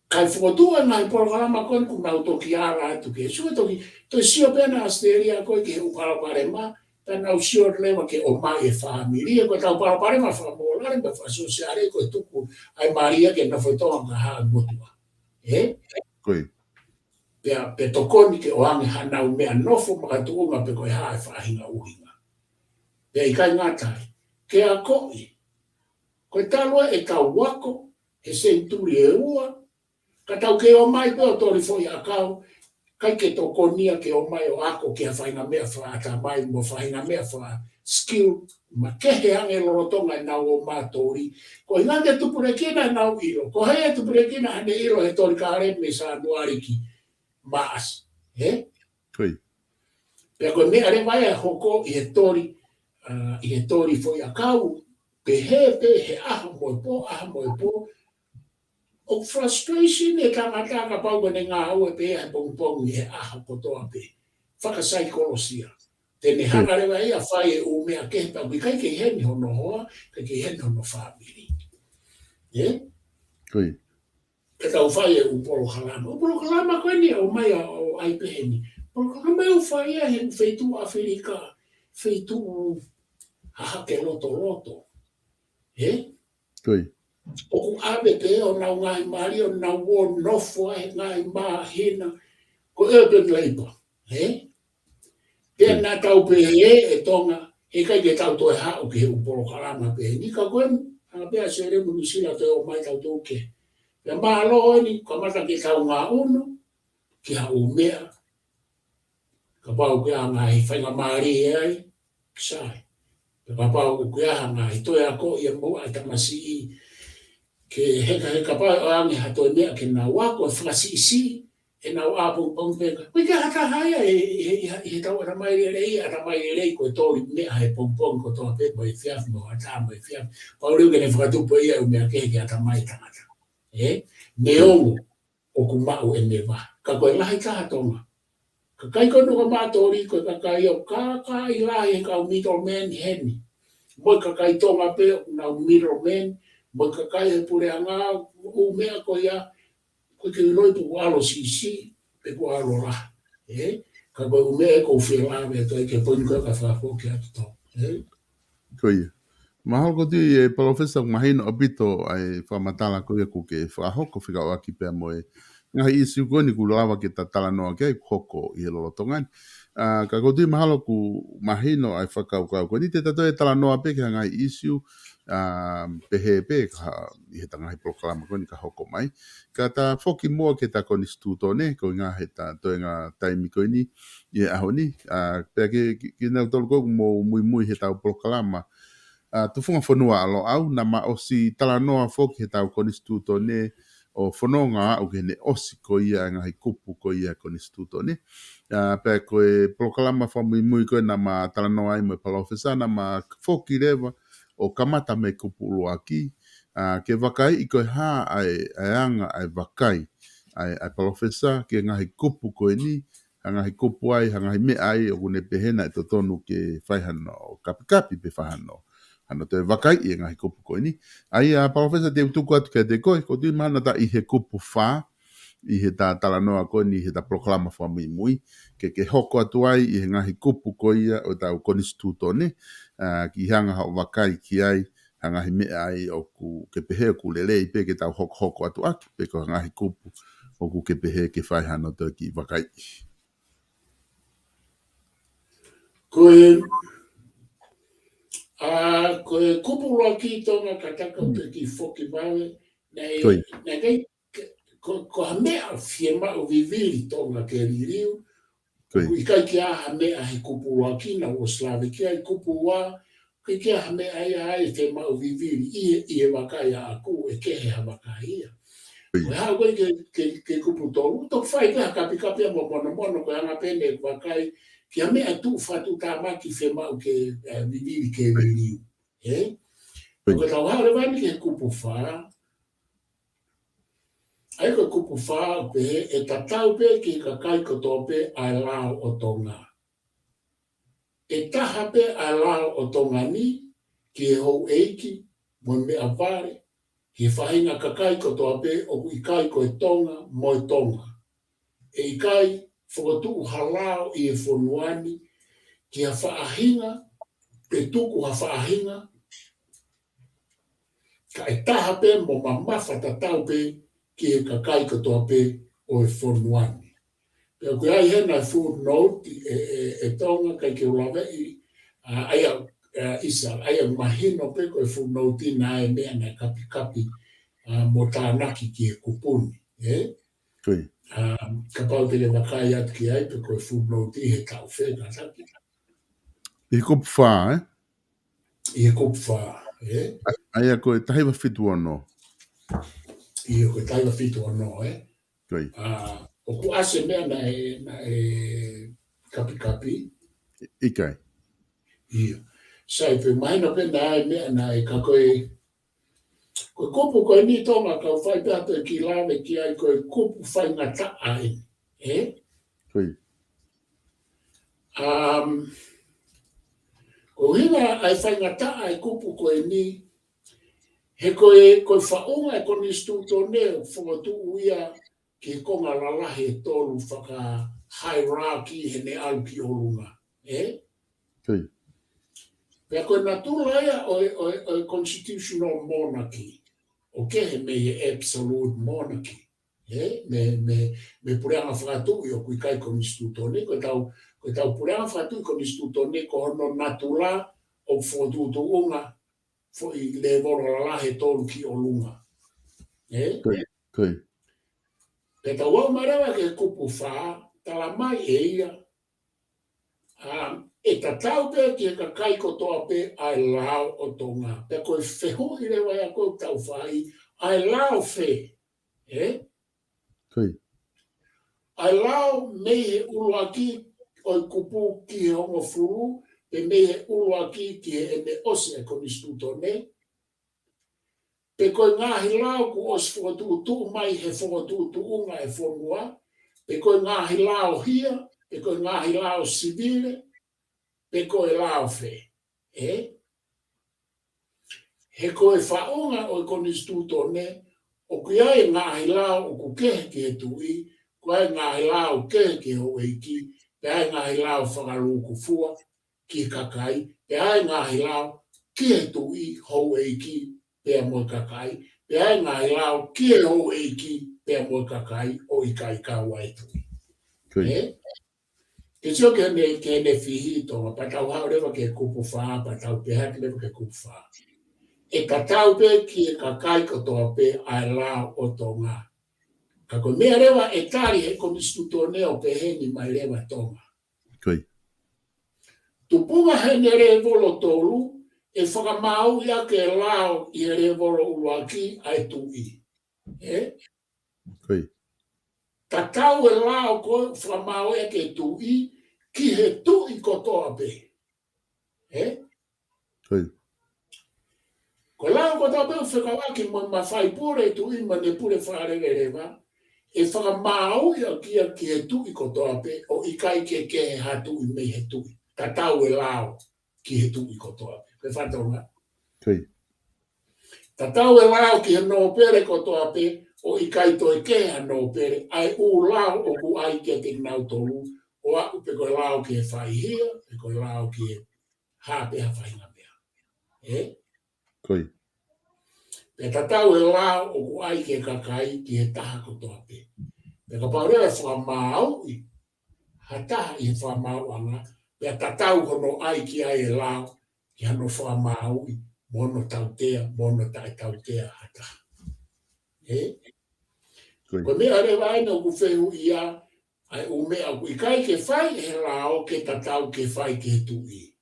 Speaker 2: Kai whuatua ngā porokalama koe ku nau toki ara atu ke. Sua toki, toi sio pena Australia koe ke he uparapare ma, ta nau sio lewa ke o mai e whamiri, koe tau parapare ma whamolare, ma whasosiare koe tuku ai maria ke na whaitoa ngā haa motua. Pe tokoni ke o ange hanau mea nofo makatuunga pe koe haa e whahinga uhinga. Pe ikai ngātai, ke a koe, koe talua e tau wako, he senturi e ua, ka tau ke o mai pe o tori foi a kau, kai ke tokonia ke o mai o ako ke a whainga mea whaata mai mo whainga mea wha skill, ma kehe ange lorotonga e nau o mātori, ko inga ke tupurekina e nau ilo, ko hea tupurekina ane ilo he tori ka areme sa anuariki maas. Pea koe mea re vai a hoko I he tori foi a kau, pe he aha moe po, o frustration e tangata pau ne ngā aue pe e pongpong he aha kotoa pe. Whakasaikolosia. Tene hanga rewa ia whai e umea ke pau. Kai ke heni hono hoa, kai ke heni hono whamiri. Ke tau whai e uporo kalama. Uporo kalama koe ni au mai o aipe heni. Uporo kalama e whai e heni whaitu Afrika. Whaitu haha ke loto. O ku abe pe o nau ngai mari o nau o nofo e ngai maa hina ko urban labour. Pea nā tau pe e tonga e kai ke tau to ha o ke u polo kalama pe ni ka koen a pe a sere mu sila to o mai tau to ke ya malo ni ko mata ke tau nga uno ki ha o mea ka pau ke anga i whainga maari e ai sai ka pau ke anga i to ya ko i mo ai tamasi i ke heka pau anga ha to mea ke na wa ko frasi si e na wa po pong pe ka ke hata haya e tau ana mai le ana mai le ko to me ai pong pong ko to pe mo i fiaf mo ata mo i fiaf pau le ke ne fratu po ia o me ke ata mai tangata e me o kuma o e me va ka ko la ka tonga ka kai ko no ma tori ko ka kai o ka i la e ka middle man hen mo ka kai tonga pe na middle man mo ka kai e pure anga o me ko ya ko ke no tu alo si pe ko alo la ka ko me ko fe la me to ke pon ko ka fa ko ke to
Speaker 1: Koia. Mahalo ko tui e professor mahino abito ai whamatala ko e kuke whahoko whika o aki pia moe. Ngahi isi ukoni ku lawa ke ta tala noa ke hoko i he lolotongan. Ka ko tui mahalo ku mahino ai whakaukau ko ni te tato e tala noa pe ke ngahi isiu pehe pe i he tangahi proklama ko ni ka hoko mai. Ka ta whoki mua ke ta koni stutone ko ngā he ta toi ngā taimi ko ni i aho ni. Pea ki nau tolu ko mo mui he tau proklama tufunga whanua alo au na ma osi tala noa foki he tau konistuto ne o whanonga au ke ne osi ko ia ngahi kupu ko ia konistuto ne. Pea koe proklama whamui mui koe na ma tala noa ai mo palofesa na ma foki rewa o kamata me kupu ulo aki. Ke wakai i koe ha ai anga ai wakai ai palofesa ke ngahi kupu koe ni ngahi kupu ai, ngahi me ai o kune pehena e totonu ke whaihano o kapi pe whaihano. Ano te wakai i ngahi kupu koe ni. Ai a professor te utuku atu kia te koe, ko tui mana ta i he kupu whā, i he ta tala noa koe ni, i he ta proklama wha mui mui, ke hoko atu ai i he ngahi kupu koe ia o tau konistuto ne, ki hanga hao wakai ki ai, ngahi mea ai o ku ke pehe ku lele i pe ke tau hoko atu aki, pe ko ngahi kupu o ku ke pehe ke whaihano te ki wakai.
Speaker 2: koe ko e kupula ki tonga kataka o te ki foki mawe, nei kei, ko ha mea whiema o viviri tonga ke ririu, i kai ki aha mea he kupula ki na o slavi ki ai kupua, kai ki aha mea ai whiema o viviri, i e wakai a aku, e kehe ha wakai ia. Koe hao koe ke kupu tolu, tok whai ka kapi a mono koe anga pene wakai, ki a mea tu whatu tāmaki whiema o ke viviri ke ririu. Ko tau hao wani ke kupu wha, ai ko kupu wha pe e tatau pe ki ka kai koto pe ai lao o tonga. E taha pe ai lao o tonga ni, ki e hou eiki, mo mea vare, ki whahinga ka kai koto pe o i kai ko e tonga mo e tonga. E i kai whakatu halao i e whonuani, ki a whaahinga, pe tuku ha whaahinga, ka e taha pe mo mamafa tatau pe ki e ka kai katoa pe o e whonuani. Pea koe ai hena footnote e tonga kai ke ulawe i aia isa, aia mahino pe koe footnote na e mea na kapi mo tānaki ki e kupuni. Ka pau te le wakai atu ki ai pe koe footnote i he tau whena taki.
Speaker 1: I kupu wha,
Speaker 2: I he kupu wha,
Speaker 1: Ai a koe tahiwa whitu anō.
Speaker 2: I koe tahiwa whitu anō,
Speaker 1: Koi.
Speaker 2: O ku ase mea na e kapi.
Speaker 1: Ikai.
Speaker 2: Ia. Sai pe maina pe na e mea na e ka koe kupu koe ni tonga ka whai pe ato e ki lawe ki ai koe kupu whai ngata ai.
Speaker 1: Koi.
Speaker 2: O hinga ai whai ngata ai kupu koe ni he koe whaunga e koni stuto neo whangatu uia ki konga lalahe e tolu whaka hierarchy he ne au ki olunga.
Speaker 1: Koi.
Speaker 2: Pea koe na tūla ia o constitutional monarchy. O ke he me e absolute monarchy. Me pureanga whakatu i o kui kai koni stuto ne. Koe tau pureanga whakatu i koni stuto ne ko hono na tūla o whatutuunga fo I le voro la lahe tolu ki o lunga.
Speaker 1: Koi.
Speaker 2: Pe ta wau marewa ke kupu wha, tala mai e ia. E ta tau pe ki e ka kai kotoa pe ai lao o tonga. Pe koe whehu I le wai a koe tau whai, ai lao whe.
Speaker 1: Koi.
Speaker 2: Ai lao mei he uruaki o I kupu ki he hongo furu, pe mei he uruaki ki he ene ose e konistuto ne. Pe koe ngahi lao ku os whakatutu mai he whakatutu unga e whonua. Pe koe ngahi lao hia, pe koe ngahi lao sivile, pe koe lao whe. He koe whaunga o I konistuto ne, o kia e ngahi lao o ku kehe ki he tui, koe ngahi lao kehe ki ho eiki, pe ai ngahi lao whakaruku fua ki kakai, pe ai ngahi lao ki he tui ho eiki, pe mo kakai, pe ai ngahi lao ki he ho eiki, pe mo kakai o I kai kaua e tui. Ke sio ke ne fihi tonga, patau hao rewa ke kupu wha, patau peha ke rewa ke kupu wha. E ka tau pe ki e kakai kotoa pe ai lao o tonga. Ka koe mea rewa e tari he konistuto neo pe heni mai rewa tonga. Tupunga hene re volo tolu, e whakamau ia ke lao I re volo uruaki ai tui. Tatau e lao koe whakamau ia ke tui, ki he tui kotoa pe. Ko lao kotoa pe whakawaki mo mawhai pure tui ma ne pure whaarere rewa, e whakamau ia ki he tui kotoa pe, o I kai ke he hatu I mei he tui. Tatau e lao ki he tui kotoa pe. Pe whatonga. Tatau e lao ki he no pere kotoa pe, o I kai toi ke he no pere, ai u lao o ku ai ke te nau tolu, o aku pe koe lao ki he whai hia, pe koe lao ki he hape ha whainga mea. Pe tatau e lao o ku ai ke kakai ki he taha kotoa pe. Pe ka paurea e whamau I, hataha I he whamau anga, pe tatau hono ai ki ai e lao, ki hano whamau I, mono tautea, mono tae tautea hataha. Ko mea rewa aina o ku whehu ia, ai o mea ku I kai ke whai he lao ke tatau ke whai ke tui.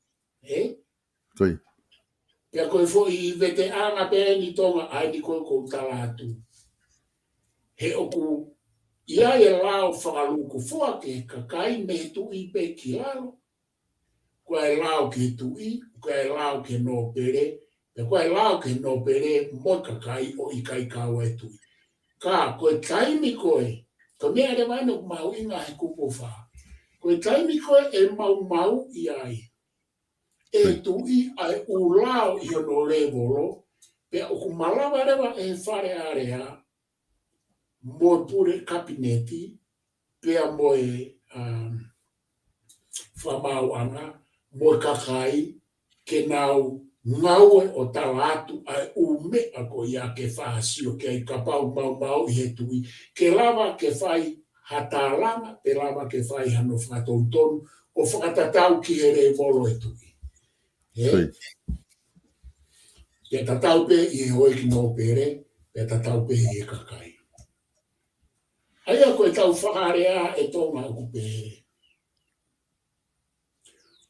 Speaker 2: Pea koe fo I vete anga pe ni tonga ai ni koe kou talatu. He oku ia e lao whakaluku fua ke kakai me he tui pe ki lalo. Koe e lao ke tui, koe e lao ke no pere, pe koe e lao ke no pere mo kakai o I kai kaua e tui. Ka koe taimi koe, ko mea re mai no mau inga he kupo wha. Koe taimi koe e mau I ai. E tui ai u lao I ono revolo, pe oku malawa rewa e whare area, mo pure kabineti, pea mo e whamau anga, mo kakai, ke nau ngaue o talatu ai ume ako ia ke whahasio, ke ai kapau mau I he tui, ke lava ke whai hatalanga, pe lava ke whai hano whakatontonu, o whakatatau ki he revolo e tui. Pe tatau pe I he hoi ki no pere, pe tatau pe I he kakai. Aia koe tau whakarea e tonga o kupere.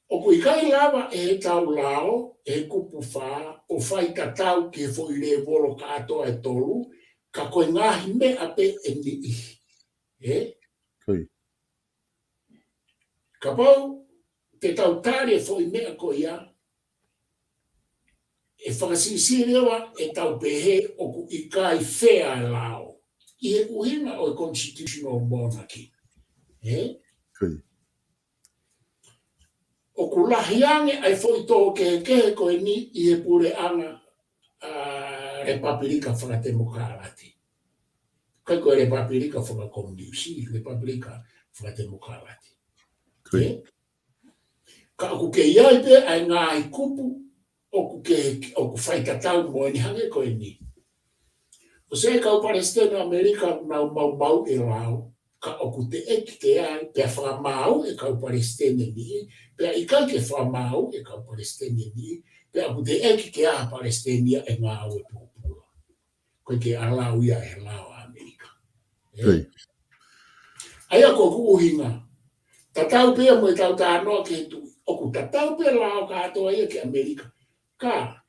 Speaker 2: O kui kai lava e tau lao, e kupu wha, o whai tatau ki he fwoi le volo ka atoa e tolu, ka koe ngahi me ape e ni I. Ka pau, te tau tari e fwoi mea ko ia, e whakasisi rewa e tau pehe o ku I kai whea lao. I he uhinga o constitutional monarchy. O ku lahiange ai foi tō ke koe ni I he pure anga Republika Whakatemokarati. Kai koe Republika Whakakomuniusi, Republika Whakatemokarati. Ka aku ke iai pe ai ngā I kupu o ku whaitatau mo ni hange koe ni. O se kau Palestina Amerika nau mau E lao, ka oku te eki ke ai pe whamau e kau Palestine ni, pe i kai ke whamau e kau Palestine ni, pe aku te eki ke a Palestina e ngā au e pōpura. Koe ke alau ia e lau Amerika. Aia ko ku uhinga. Tatau pia mo tau tānoa ke tu. Oku tatau pia lao ka atoa ia ke Amerika. Ka,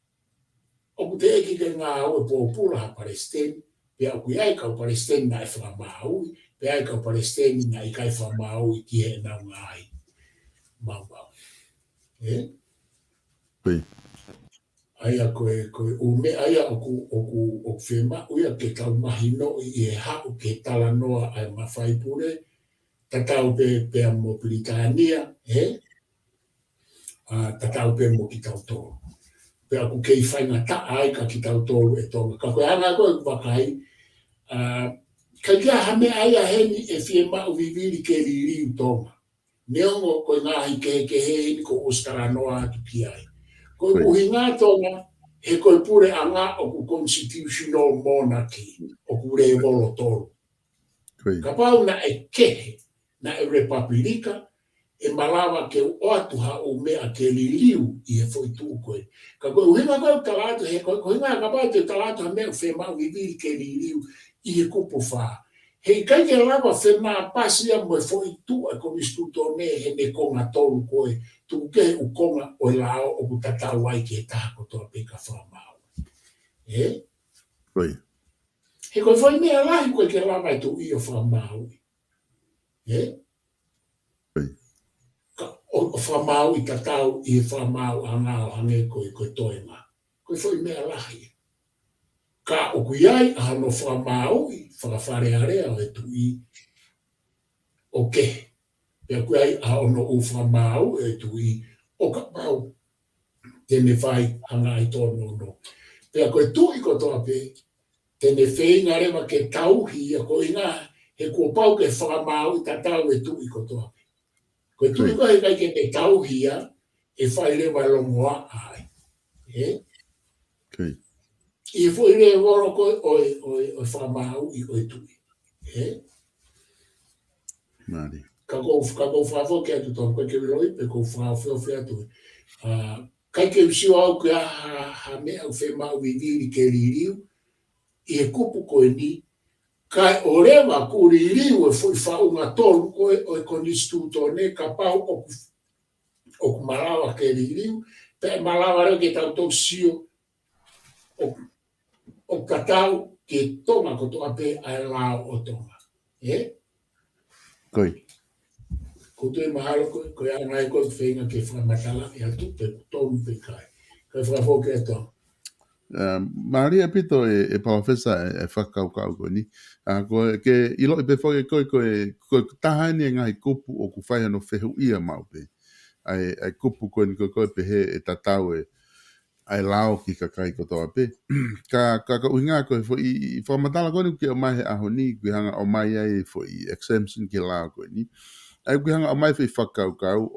Speaker 2: oku te eki ke ngā au e pōpura ha Palestine, pe aku iai kau Palestine na e whamau, pe ai kau Palestine na i kai whamau i ki he nau ngai. Mau. Aia koe ume aia oku whema uia ke tau mahino i e hau ke tala noa ai mawhai pure, tatau pe mo Britania, tatau pe mo ki tau tōru. Pe aku kei whainga ta ai ka ki tau tōru e tonga. Ka koe anga koe wakai, kai kia hame aia heni e whiema u viviri ke riri tonga. Neongo koe ngahi ke hei ko uskara noa atu ki ai. Koe uhi ngā tonga, he koe pure anga o ku constitutional monarchy, o ku rei volo tolu. Ka pau na e kehe, na e repapirika, e malawa ke o atu ha o mea ke li liu i e foi tuu koe. Ka koe uhi ngā koe talatu, he koe ngā kapau te talatu ha mea whema viviri ke li liu i e kupu whaa. Hei kai ke lava whenā pasia mo e foi tuu e komistu tō ne he ne konga tolu koe, tu ke u konga o lao o ku tatau ai ki e taha kotoa peka whamau. He koe whai mea lahi koe ke lava e tu i o whamau. O whamau i tatau i e whamau a ngā o hange koe toenga. Koe whai mea lahi. Ka o kuiai a hano whamau i whakawhare area o e tu i o ke. Pea kuiai a ono u whamau e tu i o ka pau. Tene whai hanga i tōno no. Pea koe tu i kotoa pe, tene wheinga rewa ke tauhi a koe ngā, he kua pau ke whamau i tatau e tu i kotoa pe. Koe tu i koe kai ke te tauhi a, e whai rewa longoa ai. I e fwoi re woro koe o whamau i oe tui.
Speaker 1: Mari.
Speaker 2: Ka kou whawho ke atu tō, koe ke roi, pe kou whawho atu. Kai ke usiwa au ke ha mea u whemau i viri ke ririu, i he kupu koe ni, kai o rewa ku ririu e fwoi whaunga tolu koe o e konistu tō ne, ka pau o ku malawa ke ririu, pe malawa reo ke tau tō sio o katau ke tonga kotoa pe ai lao o tonga.
Speaker 1: Koi.
Speaker 2: Koto e mahalo koe angai koe whenga ke whamatala e atu pe tonu pe kai. Kai whawhoke e tonga.
Speaker 1: Maria pito e profesa e whakaukau koe ni. Koe ke ilo i pe whoke koe tahani e ngai kupu o ku whai ano whehu ia mau pe. Ai kupu koe ni koe pe he e tatau ai lao ki ka kai kotoa pe. Ka uhinga koe i whamatala koe ni ke o mai he aho ni, kui hanga o mai ai i exemption ke lao koe ni. Ai kui hanga o mai whi whakaukau,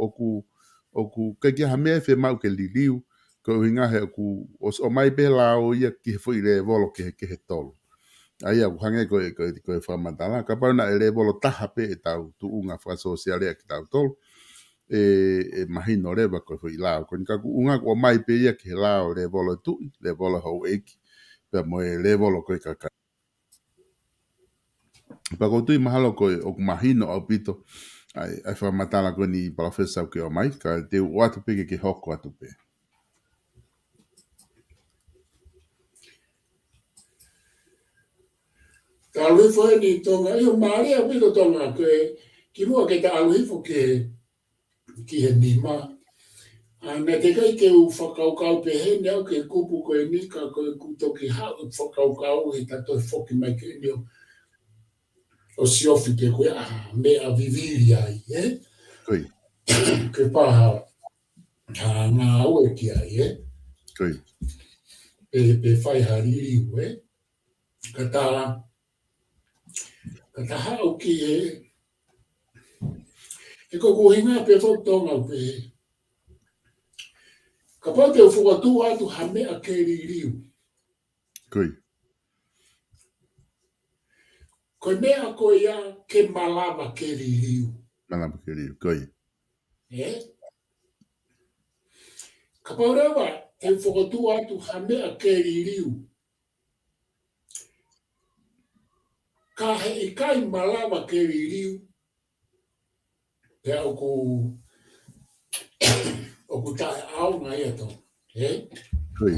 Speaker 1: o ku kai kia hamea whi mau ke liliu, ko uhinga he o mai pe lao ia ki he whi re volo ke he tolu. Ai au hange koe whamatala, ka paruna e re volo taha pe e tau tu unga whasosialea ki tau tolu. E mahino rewa koe hui lao. Koe ni kaku unga o mai pe ia ki he lao le volo tui, le volo hau eki. Pea moe le volo koe kakai. Pa ko tui mahalo koe o mahino au pito. Ai whamatala koe ni profesa ke o mai. Ka te watu peke ke hoko atu pe.
Speaker 2: Ka aluhifo e ni tonga, iyo maari a pito tonga koe, ki mua ke ta aluhifo ki he nima. Nā te kai ke u whakaukau pe he neo ke kupu koe ni ka koe kutoki hau whakaukau he tato whoki mai ke neo o siofi ke koe mea viviri ai,
Speaker 1: Koi.
Speaker 2: Ke paha ngā au e ki ai,
Speaker 1: Koi.
Speaker 2: Pe whai hariri ue. Ka ta hau ki e koko hinga pe whotonga pe ka pau te whakatū atu ha mea ke ririu.
Speaker 1: Koi.
Speaker 2: Koe mea koe ia ke malawa ke ririu.
Speaker 1: Malama ke riu, koi.
Speaker 2: Ka paurewa, e whakatua atu ha mea ke ririu. Ka he i kai malawa ke ririu. Pea oku tae au ngai ato.
Speaker 1: Koi.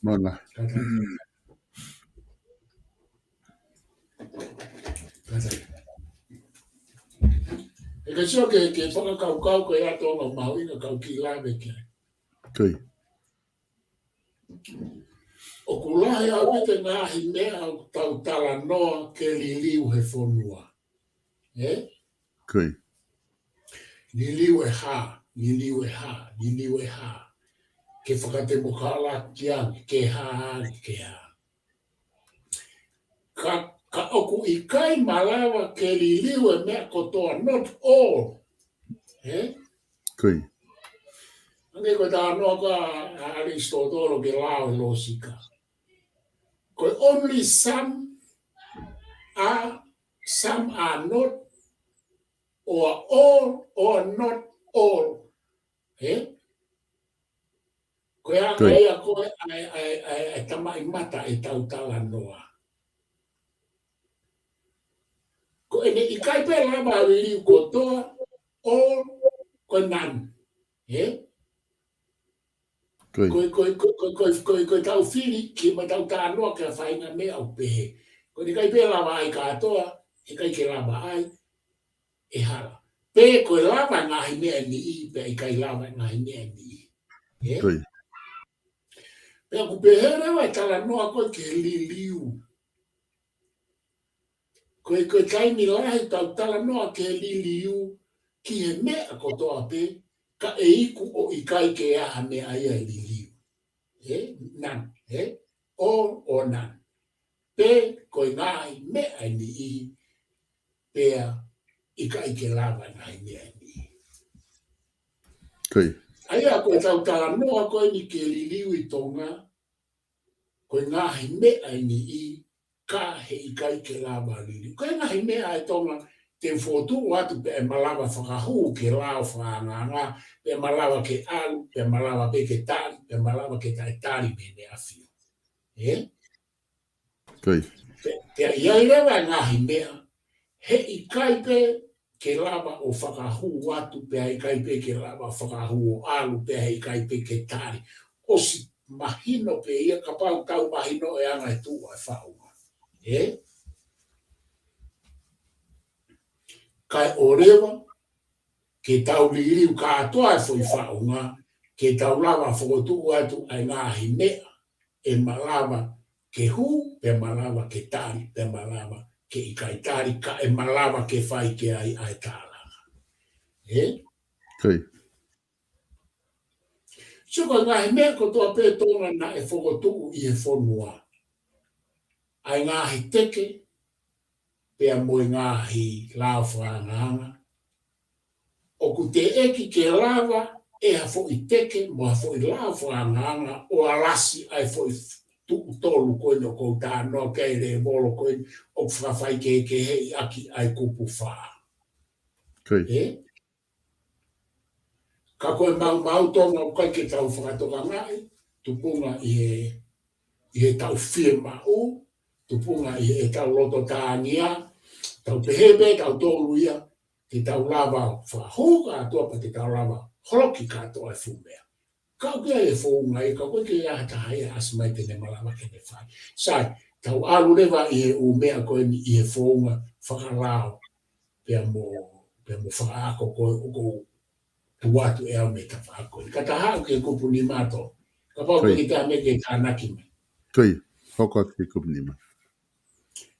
Speaker 1: Mona.
Speaker 2: Kata. E ka sio ke whakakau ko e ato no mau ina kau ki lawe ke.
Speaker 1: Koi.
Speaker 2: O kulahi au te ngahi mea au tau tala noa ke liliu he whonua.
Speaker 1: Koi.
Speaker 2: Liliu e ha, liliu e ha, liliu e ha. Ke whakate mokala kiangi, ke ha, ke ha. Ka oku i kai malawa ke liliu e mea kotoa, not all.
Speaker 1: Koi.
Speaker 2: Ane koe tā noa ka Aristotelo ke lao e losika. Koe only some are not, or all or not all. Koe anga ea koe ai tamai mata e tautala noa. Koe ne i kai pe lava ririu kotoa, all, koe none. Koe tau whiri ki ma tau tā noa ka whainga mea au pehe. Koe ni kai pe lava ai katoa, e kai ke lava ai, e hala. Pe koe lava ngahi mea ni i, pe i kai lava ngahi mea ni i. Pe aku pehere wa tala noa koe ke liliu. Koe kai ni lahi tau tala noa ke liliu, ki he mea kotoa pe, ka e iku o i kai ke aha mea ia liliu. None. All or none. Pe koe ngai mea ni i, pea i kai ke lava ngai mea ni i. Aia koe tau tala noa koe ni ke liliu i tonga, koe ngahi mea ni i, ka he i kai ke lava liliu. Koe ngahi mea e tonga, te whotu watu pe e malawa whakahu ke lao whanganga, pe malawa ke alu, pe malawa pe ke tari, pe malawa ke tai tari me ne awhio. Pe iai rewa ngahi mea, he i kai pe ke lava o whakahu watu, pe i kai pe ke lava whakahu o alu, pe i kai pe ke tari. Osi mahino pe ia kapau tau mahino e anga e tua e whaunga. Kai o rewa, ke tau liriu ka atoa e fwoi whaunga, ke tau lava whakotu atu ai ngahi mea, e malawa ke hu, pe malawa ke tari, pe malawa ke i kai tari, ka e malawa ke whai ke ai ai tālanga. Suka ngahi mea ko toa pē tōna na e whakotu i e whonua. Ai ngahi teke, pea moi ngahi lao whanganga. O ku te eki ke lava e hafo i teke mo hafo i lao whanganga o alasi ai fo i tolu koe no kou tā noa kei re molo koe o whawhai ke hei aki ai kupu whaa. Ka koe mau tonga o kai ke tau whakatoka ngai, tupunga i he tau whie mau, tupunga i he tau loto tāngia, tau pehebe, tau tolu ia, te tau lava whahoka atua pa te tau lava holoki katoa e fumea. Kau kia e whaunga e ka koe ke aha tahai e asmai tene malawa ke ne whai. Sai, tau alu lewa i he umea koe ni i he whaunga whakalao pia mo whakaako koe uko tuatu e au me ta whaako. Ka taha ke kupu ni mato. Ka pau ki ta me ke tānaki me.
Speaker 1: Hoko ke kupu ni ma.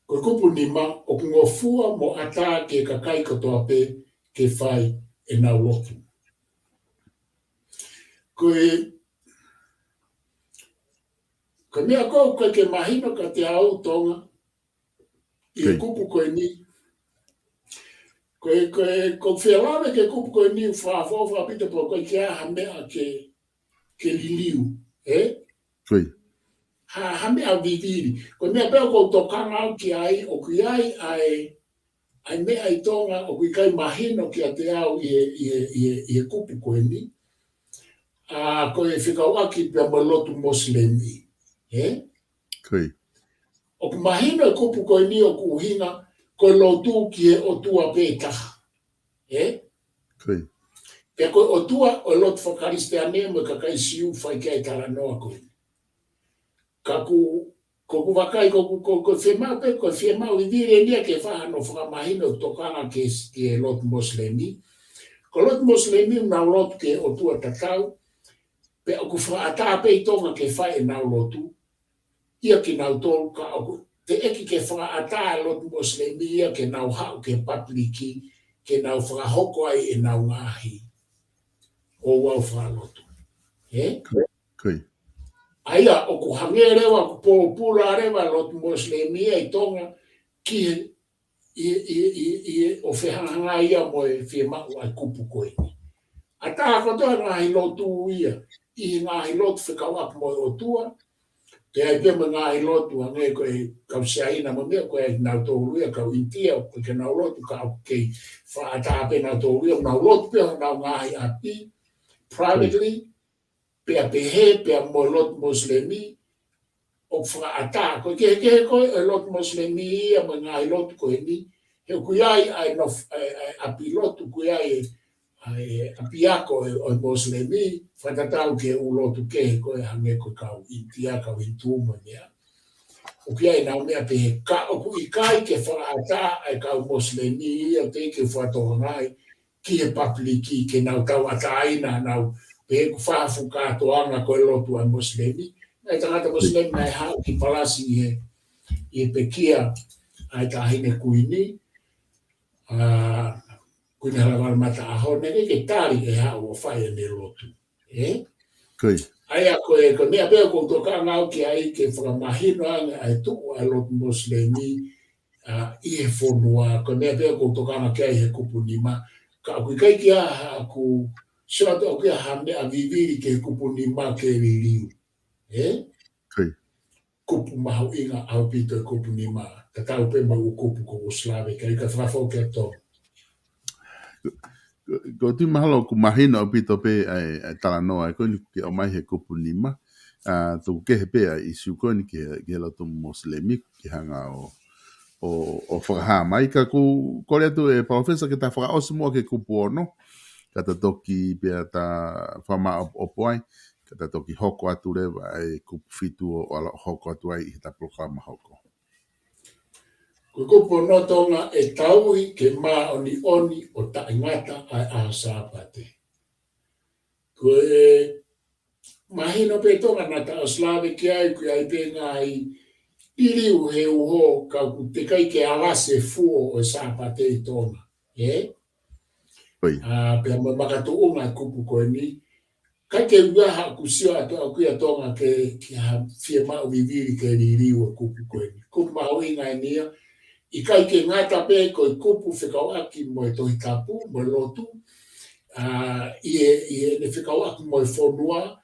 Speaker 2: Koe kupu ni ma, o kungofua mo ata ke kakai katoa pe ke whai e nau lotu. Koe mea koe ke mahino ka te au tonga, i kupu koe ni. Koe whialawe ke kupu koe ni whaafofa pita po koe ke aha mea ke liliu. ha mea viviri. Ko mea peo ko tokanga au ki ai, o ki ai mea i tonga o ki kai mahino ki a te au i e kupu koe ni. Ko e whikawaki pia malotu moslemi.
Speaker 1: Koi.
Speaker 2: O ku mahino e kupu koe ni o ku hinga, ko lotu ki e o tua pētaha.
Speaker 1: Koi.
Speaker 2: Pea ko o tua o lotu whakariste ane mo ka kai siu whai kia e tala noa koe. Ka ku wakai ko whemau pe, ko whemau i vire nia ke whahano whakamahino tokanga ke e lotu moslemi. Ko lotu moslemi unau lotu ke o tua tatau, pe o ku whaata pe i tonga ke whai e nau lotu, ia ki nau tolu ka o te eki ke whaata e lotu moslemi ia ke nau hau ke papliki, ke nau whakahoko ai e nau ngahi. O wau whalotu.
Speaker 1: Koi.
Speaker 2: Aia, o ku hange rewa, ku pōpula rewa lotu moslemi i tonga ki o whehanga ia mo e whemau ai kupu koe. A taha kotoa ngahi lotu ia, i ngahi lotu whekawak mo o tua, te ai pema ngahi lotu hange koe kau siaina mo mea koe ai nau tōru ia kau intia, koe ke nau lotu ka au kei whaata pe nau tōru ia, nau lotu pia nau ngahi api, privately, pea pehe, pea mo lotu moslemi, o whaata, koe ke koe e lotu moslemi ia mo ngahi lotu koe ni, he kuiai ai no api lotu kuiai api ako o moslemi, whatatau ke u lotu ke koe hange koe kau intia, kau intuma nia. O kuiai nau mea pehe, ka o ku ikai ke whaata ai kau moslemi ia te ke whatohangai, ki he papliki ke nau tau ataina nau pe ku whaafu kātoanga koe lotu ai moslemi. Nai tangata moslemi nai hau ki palasi i pekia ai tahine kuini. Kuini halawar mata aho, nene ke tari e hau o whaia ne lotu.
Speaker 1: Koi.
Speaker 2: Aia koe mea pēo kong toka ngau ki ai ke whakamahino anga ai tuku ai lotu moslemi i he whonua. Koe mea pēo kong toka ngau ki ai he kupu nima. Ka kui kai ki aha ku siwata o kia hame a viviri ke kupu nima ke ririu.
Speaker 1: Koi.
Speaker 2: Kupu mahu inga au pito e kupu nima. Ka tau pe mau kupu ko Slave. Ka ika whafau ke to.
Speaker 1: Ko tu mahalo ku mahino o pito pe ai tala noa ko ni ke o mai he kupu nima. Tu ke he pe i suko ni ke lotu moslemi ki hanga o whakaha mai ka ku kore atu e professor ke ta whaka osimo ke kupu ono. Ka ta toki pia ta whama o poai, ka ta toki hoko atu rewa e kupu fitu o ala hoko atu ai i ta programa hoko.
Speaker 2: Ko kupu no tonga e taui ke maa oni o ta ingata ai a sāpate. Ko e mahino pe tonga na ta Slave ki ai kui ai pe ngai iriu he uho ka ku te kai ke alase fuo o sāpate i tonga. Pea makatu unga kupu koe ni. Kai ke uaha kusio ato au kia tonga ke ha fie mau viviri ke iriu o kupu koe ni. Kupu mahu inga e nia. I kai ke ngata pe koe kupu whikawaki mo e tohi tapu, mo e lotu. I ne whikawaki mo e whonua.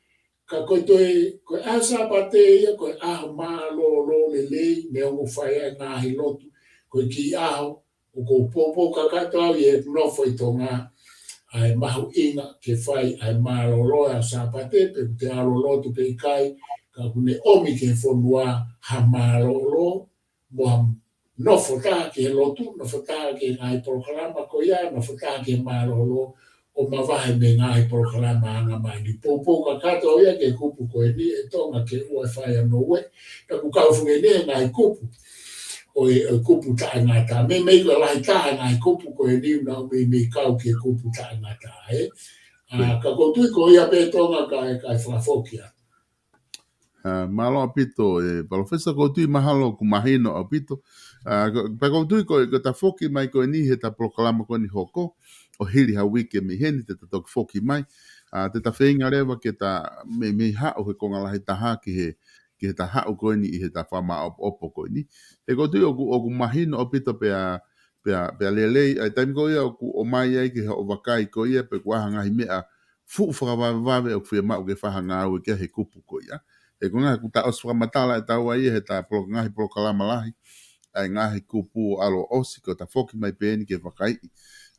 Speaker 2: Ka koe koe asa pate ia, koe aho maa lo le lei, me ongo whaia ngahi lotu. Koe ki aho, o ko popo kakatau i e nofo i tonga. Ai mahu inga ke whai ai maa lo a sa pate, pe te alo lotu pe kai. Ka kune omi ke whonua ha maa lo, mo nofo tā ke lotu, nofo tā ke ngai proklama ko ia, nofo tā ke mālolo o mawahe me ngai proklama anga mai ni popo ka kato ia ke kupu ko ni e tonga ke ua whaia no we, ka ku kaufunge ne ngai kupu, o e kupu tā ngata, me ko lai tā ngai kupu ko ni na me kau ke kupu tā ngata, ka koutui ko ia pe tonga kai whafokia.
Speaker 1: Malo apito e professor ko tu mahalo ku mahino apito pa ko tu ko ta foki mai ko ni he ta proclama ko ni hoko o hili ha wiki me heni te ta foki mai te ta feinga rewa ke ta me ha o ko ngala he ta ha ki he ta ha ko ni he ta fama opo ko ni e ko tu o ku mahino apito pe lele ai time ko ia o mai ai ki o vakai ko ia pe kwa hanga hi mea fu fa va o fe ma o ke fa hanga o ke he kupu ko ia E kunga ku ta os whamatala e tau ai he ta ngahi polokalama lahi. Ai ngahi kupu alo osi ko ta foki mai pēni ke whakai.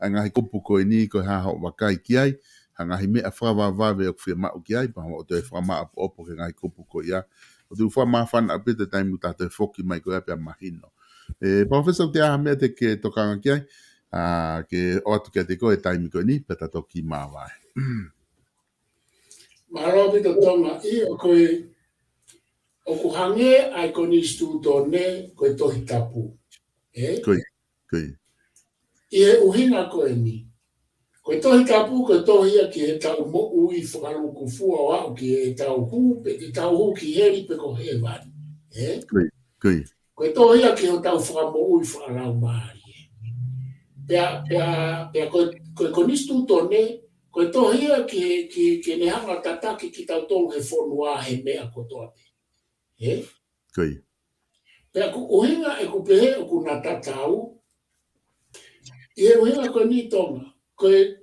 Speaker 1: Ai ngahi kupu ko ni ko haha o wakai ki ai. Ha ngahi mea whawawave o kwhia mau ki ai. Paha o te whama opo ke ngahi kupu ko ia. O tu whama whana apita taimu ta te foki mai ko ia pia mahino. Professor te aha mea te ke tokanga ki ai. Ke o atu ke te koe taimi ko ni peta toki mawai.
Speaker 2: Maro pito tonga I o koe o kuhange ai ko ni stutone koe tohi tapu.
Speaker 1: Koi.
Speaker 2: I he uhinga koe ni. Koe tohi tapu, koe tohi a ki he tau mo ui whakaluku fua o au ki he tau hu, pe ki tau hu ki heri pe ko he wani.
Speaker 1: Koi.
Speaker 2: Koe tohi a ki he tau whakamo ui whakalau maari. Pea koe konistu tone, koe tohi a ki ne hanga tataki ki tau tolu he whonua he mea kotoa te.
Speaker 1: Koi.
Speaker 2: Pea ku uhinga e ku pehe o ku nga tatau, I he uhinga koe ni tonga, koe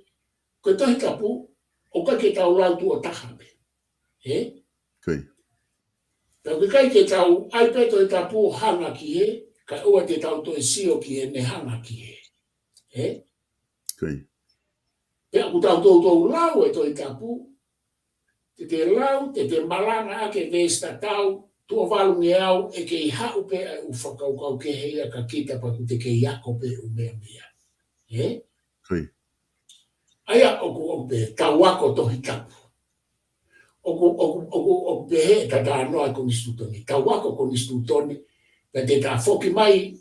Speaker 2: tohi tapu, o ka ke tau lautu o tahape.
Speaker 1: Koi.
Speaker 2: Pea koe kai ke tau ai pe tohi tapu hanga ki he, ka ua te tau toi sio ki he ne hanga ki he.
Speaker 1: Koi.
Speaker 2: Pea ku tau tou lau e tohi tapu, te lau, te malanga ake vesta tau, tua valungi au e ke I hau pe ai u whakaukau ke heia ka kita pa ku te ke iako pe u mea mea.
Speaker 1: Koi.
Speaker 2: Aia oku pe tau wako tohi tapu. Oku pe he ta ta anoa ko nistutoni. Tau wako ko nistutoni, pe te ta foki mai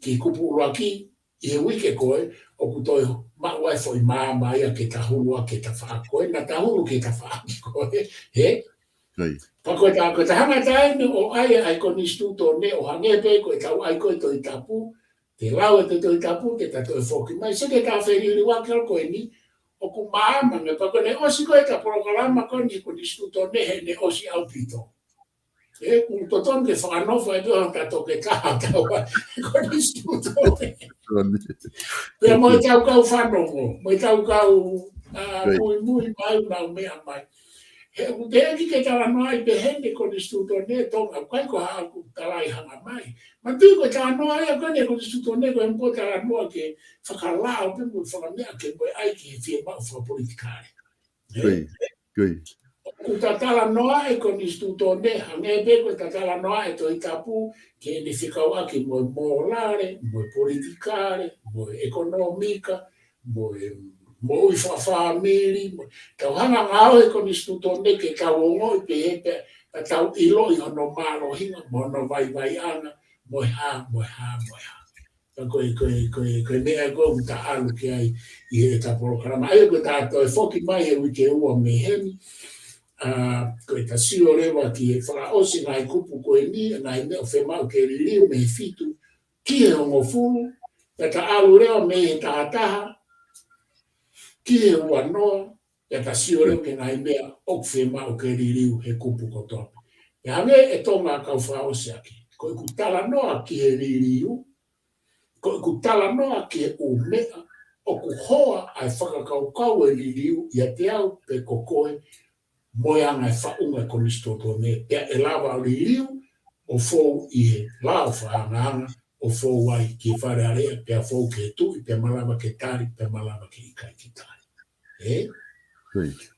Speaker 2: ki kupu uruaki, I he wike koe, oku toi maua e foi maa ia ke ta hulua ke ta wha koe, na ta hulu ke ta wha koe.
Speaker 1: Koi.
Speaker 2: Pa koe ta hanga tae o aia ai ko nistutoni, o hangepe koe tau ai koe toi tapu, te lau e te toi tapu, ke ta toi foki mai, se ke ta wheri uri wakil koe ni, o ku maama me pa kone osi koe ta porokalama koni ko nistutoni he ne osi au pito. Kung toton ke whakanofa e doon kato ke kaha tawa ko nistutoni. Pea mo tau kau whanongo, mo tau kau mui mai na mea mai. He ku te eki ke tala noa I behende ko nistutoni tonga, kai ko haa ku talai hanga mai. Ma tui ko tala noa ia kone ko nistutoni ko empo tala noa ke whakalao pe mo whakamea ke mo ai ki fie mau whakapolitikare.
Speaker 1: Koi.
Speaker 2: Ku tatala noa e ko nistutoni, hangebe ko tatala noa e toi tapu, ke ne whikau aki mo morale, mo politikare, mo ekonomika, mo ui whawhamiri, tau hanga ngao e ko nistutoni ke kauongo I pe hepe, tau ilo I hono malo hinga, mo no vai anga, mo ha. Koe mea koe uta alu ki ai I he ta porokarama. Ai koe tātou e whoki mai he wike ua me hemi, koe ta sio rewa ki e whakaosi ngai kupu koe ni, ngai mea whemau ke ririu me fitu, ki he hongo fulu, e ta alu rewa me he tahataha, ki he ua noa, e ta sio rewa ke ngai mea ok whemau ke ririu he kupu kotoa. E hange e tonga kau whaosi aki, koe ku tala noa ki he ririu, koe ku tala noa ki he umea, o ku hoa ai whakakaukau e ririu, ia te au pe kokoe, moianga e whaunga ko nistutoni, pea e lawa o ririu, o fou I he lao whaanganga, o fou ai ki wharearea, pea fou ke tui, pea malawa ke tari, pea malawa ke ikai ki tari.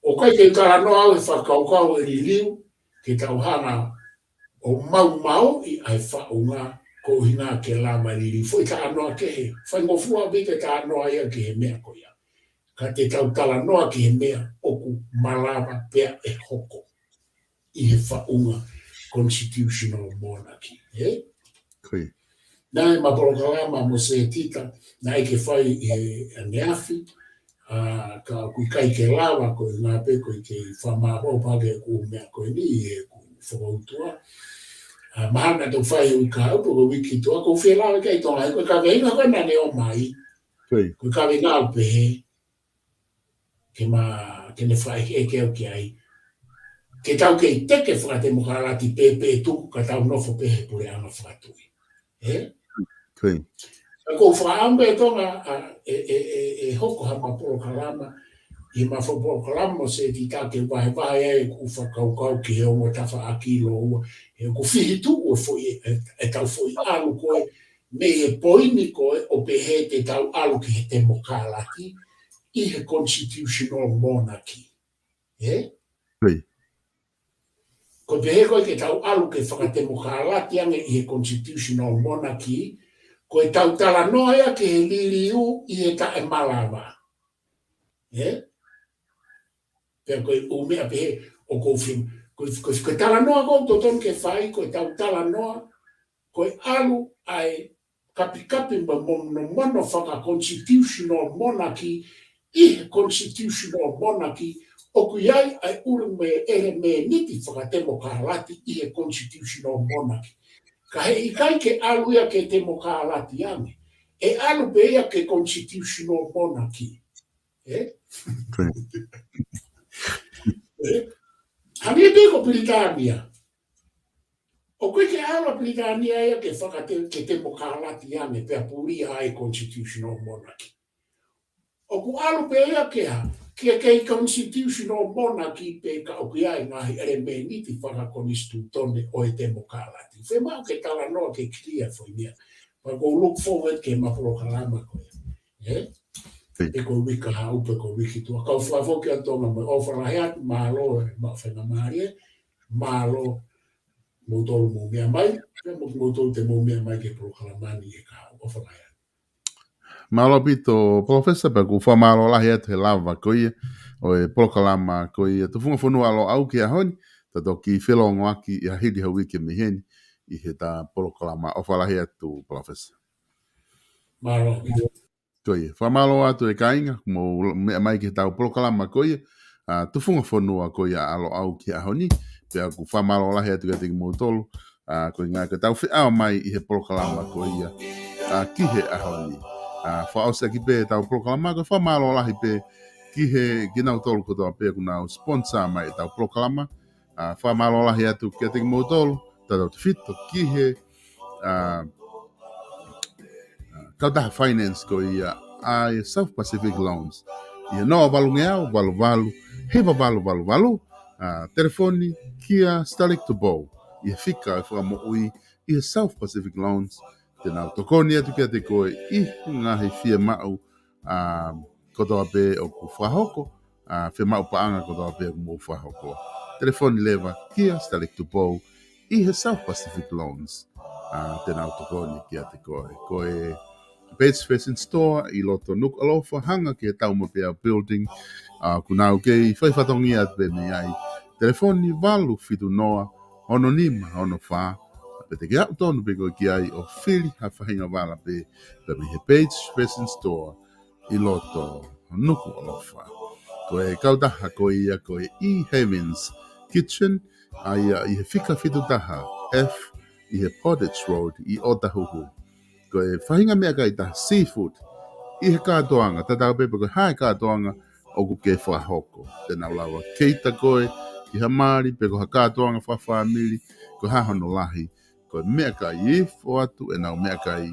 Speaker 2: O kai ke tala noa au e whakaukau e ririu, ke tauhanga o mau I ai whaunga, ko hina ke lama ririu, foi ta anoa ke he, whai ngofua bite ta anoa ia ke he mea ko ia. Ka te tau tala noa ki he mea oku malawa pea e hoko I he whaunga constitutional monarchy. Nā e maporokalama mo se tita, nā e ke whai I he neafi, ka kui kai ke lawa ko I ngā pe ko I ke whamaho pake ku mea ko ni e ku whakautua. Mahana tau whai ui ka upo ko wiki tua, ko whilawa kei tonga, ko ka veinga koe nane o mai, ko ka veinga upe he, ke ne whai e keo ki ai. Ke tau kei teke whakate mo ka lati pepe tuku ka tau nofo pehe pure anga whakatui. Ko whaambe tonga e hoko ha maporo kalama, I mafapokalama se ti take wahe e ku whakaukau ki he ongo tawha a kilo ua. E ku whihi tu ua fwoi e tau fwoi alu koe me e poini koe o pe he te tau alu ki he te mokalati i he constitutional monarchy. E? Ko pe he koe ke tau alu ke whakate mokalati ange i he constitutional monarchy ko e tau tala noa ke he liliu i he ta e malawa. E? Pea koe umea pe o kou film. Koe tala noa kou toton ke whai, koe tau tala noa, koe alu ai kapi mono whaka constitutional monarchy, i constitutional monarchy, o kuiai ai uru me ere me niti whaka demokarati i he constitutional monarchy. Ka he ikai ke alu ia ke demokarati ane. E alu pe ia ke constitutional monarchy. Eh? Hami e ko Britania. O koe ke ala Britania ia ke whakate ke te mokalati ane pe apuri ai constitutional monarchy. O ku alu pe ia ke ha, ke constitutional monarchy pe ka o kia i ngahi ere me niti whakakonistu tone o e te mokalati. Whe mau ke tala noa ke clear foi mea. Pa go look forward ke mapuro kalama koe. Eh? E ko wika haupe ko wiki tua. Kau whafo ki antonga mai ofaraheat, malo e mawhenga marie, malo motolo mo mea mai, motolo te mo mea mai ke prokalamani e ka ofaraheat.
Speaker 1: Malo pito, professor, pa ku whamalo lahi atu he lava koia, o e prokalama koia, tu funga whanua alo au ki a honi, tato ki whelongo aki i a hidi hau wiki me heni, i he ta prokalama ofarahi atu, professor.
Speaker 2: Malo pito.
Speaker 1: Koia, whamalo atu e kainga, mo mea mai ki tau prokalama koia, tu funga whanua koia alo au ki a honi, pia ku whamalo lahi atu ki mo tolu, koia ngā ka tau whiao mai i he prokalama koia, ki he a honi. Whaosa ki pē tau prokalama, ko whamalo lahi pē ki he ginau tolu kotoa pē kuna o sponsor mai tau prokalama, whamalo lahi atu ki ati mo tolu, tau te fito ki he kautaha finance ko ia ai South Pacific Loans. Ia noa walu ngeau, walu, hewa walu, telefoni kia Stalik to Bow. Ia fika e whakamo ui ia South Pacific Loans. Tēnā tokoni atu kia te koe i ngahi fia mau kotoa pē o ku whahoko, fia mau paanga kotoa pē o ku whahoko. Telefoni lewa kia Stalik to Bow i he South Pacific Loans. Tēnā tokoni kia te koe. Koe Bates Fashion Store i loto nuk alofa hanga ki he tauma pēa building. Kunau kei whaifatongi atu pē me ai. Telefoni walu fitu noa, ono nima, ono wha. Pete ki au tonu pe koe ki ai o whiri ha whahinga wala pe mi he Bates Fashion Store i loto nuku alofa. Koe kautaha koe ia koe E. Havens Kitchen ai i he whika fitu taha F i he Pottage Road i Otahuhu. Koe whahinga mea kai taha seafood i he kātoanga, tatau pepe koe hae kātoanga o ku ke whahoko. Tēnā lawa keita koe ki hamari pe koe ha kātoanga whawhamiri koe hahono lahi. Koe mea kai i fo atu e nau mea kai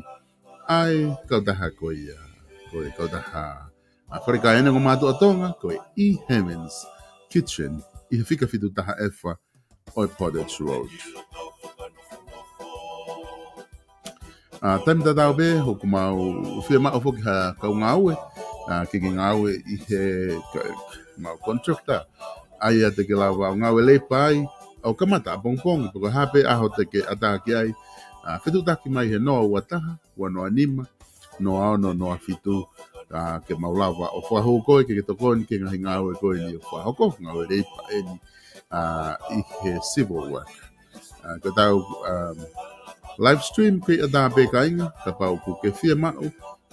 Speaker 1: ai kautaha koe ia. Koe kautaha whare kai ene ko mātua tonga koe E. Havens Kitchen i he whika fitu taha ewa o Pottage Road. Taimi tatau be, hoku mau whia mao whoki ha kau ngāue, ki ngāue i he mau contractor. Ai a te ke lawa o ngāue leipa ai, au kamata a pongpongi, poko hape aho te ke ataki ai. Whitu taki mai he noa uataha, ua noa nima, noa ono, noa fitu, ke mau lawa o whahu koe, ke tokoni, ke ngahi ngāue koe ni o whahoko, ngāue leipa eni i he civil work. Ka tau live stream ke ada be kainga ka pau ku ke fia mau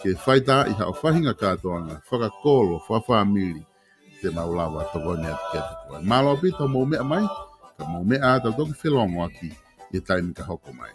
Speaker 1: ke faita i ha fahinga katoanga whakakolo whawhamiri te maulawa tokoni atu ke atu. Malo pito mo mea mai ka mo mea tau toki whilongo aki i taimi ka hoko mai.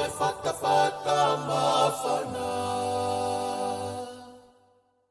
Speaker 3: whakawhata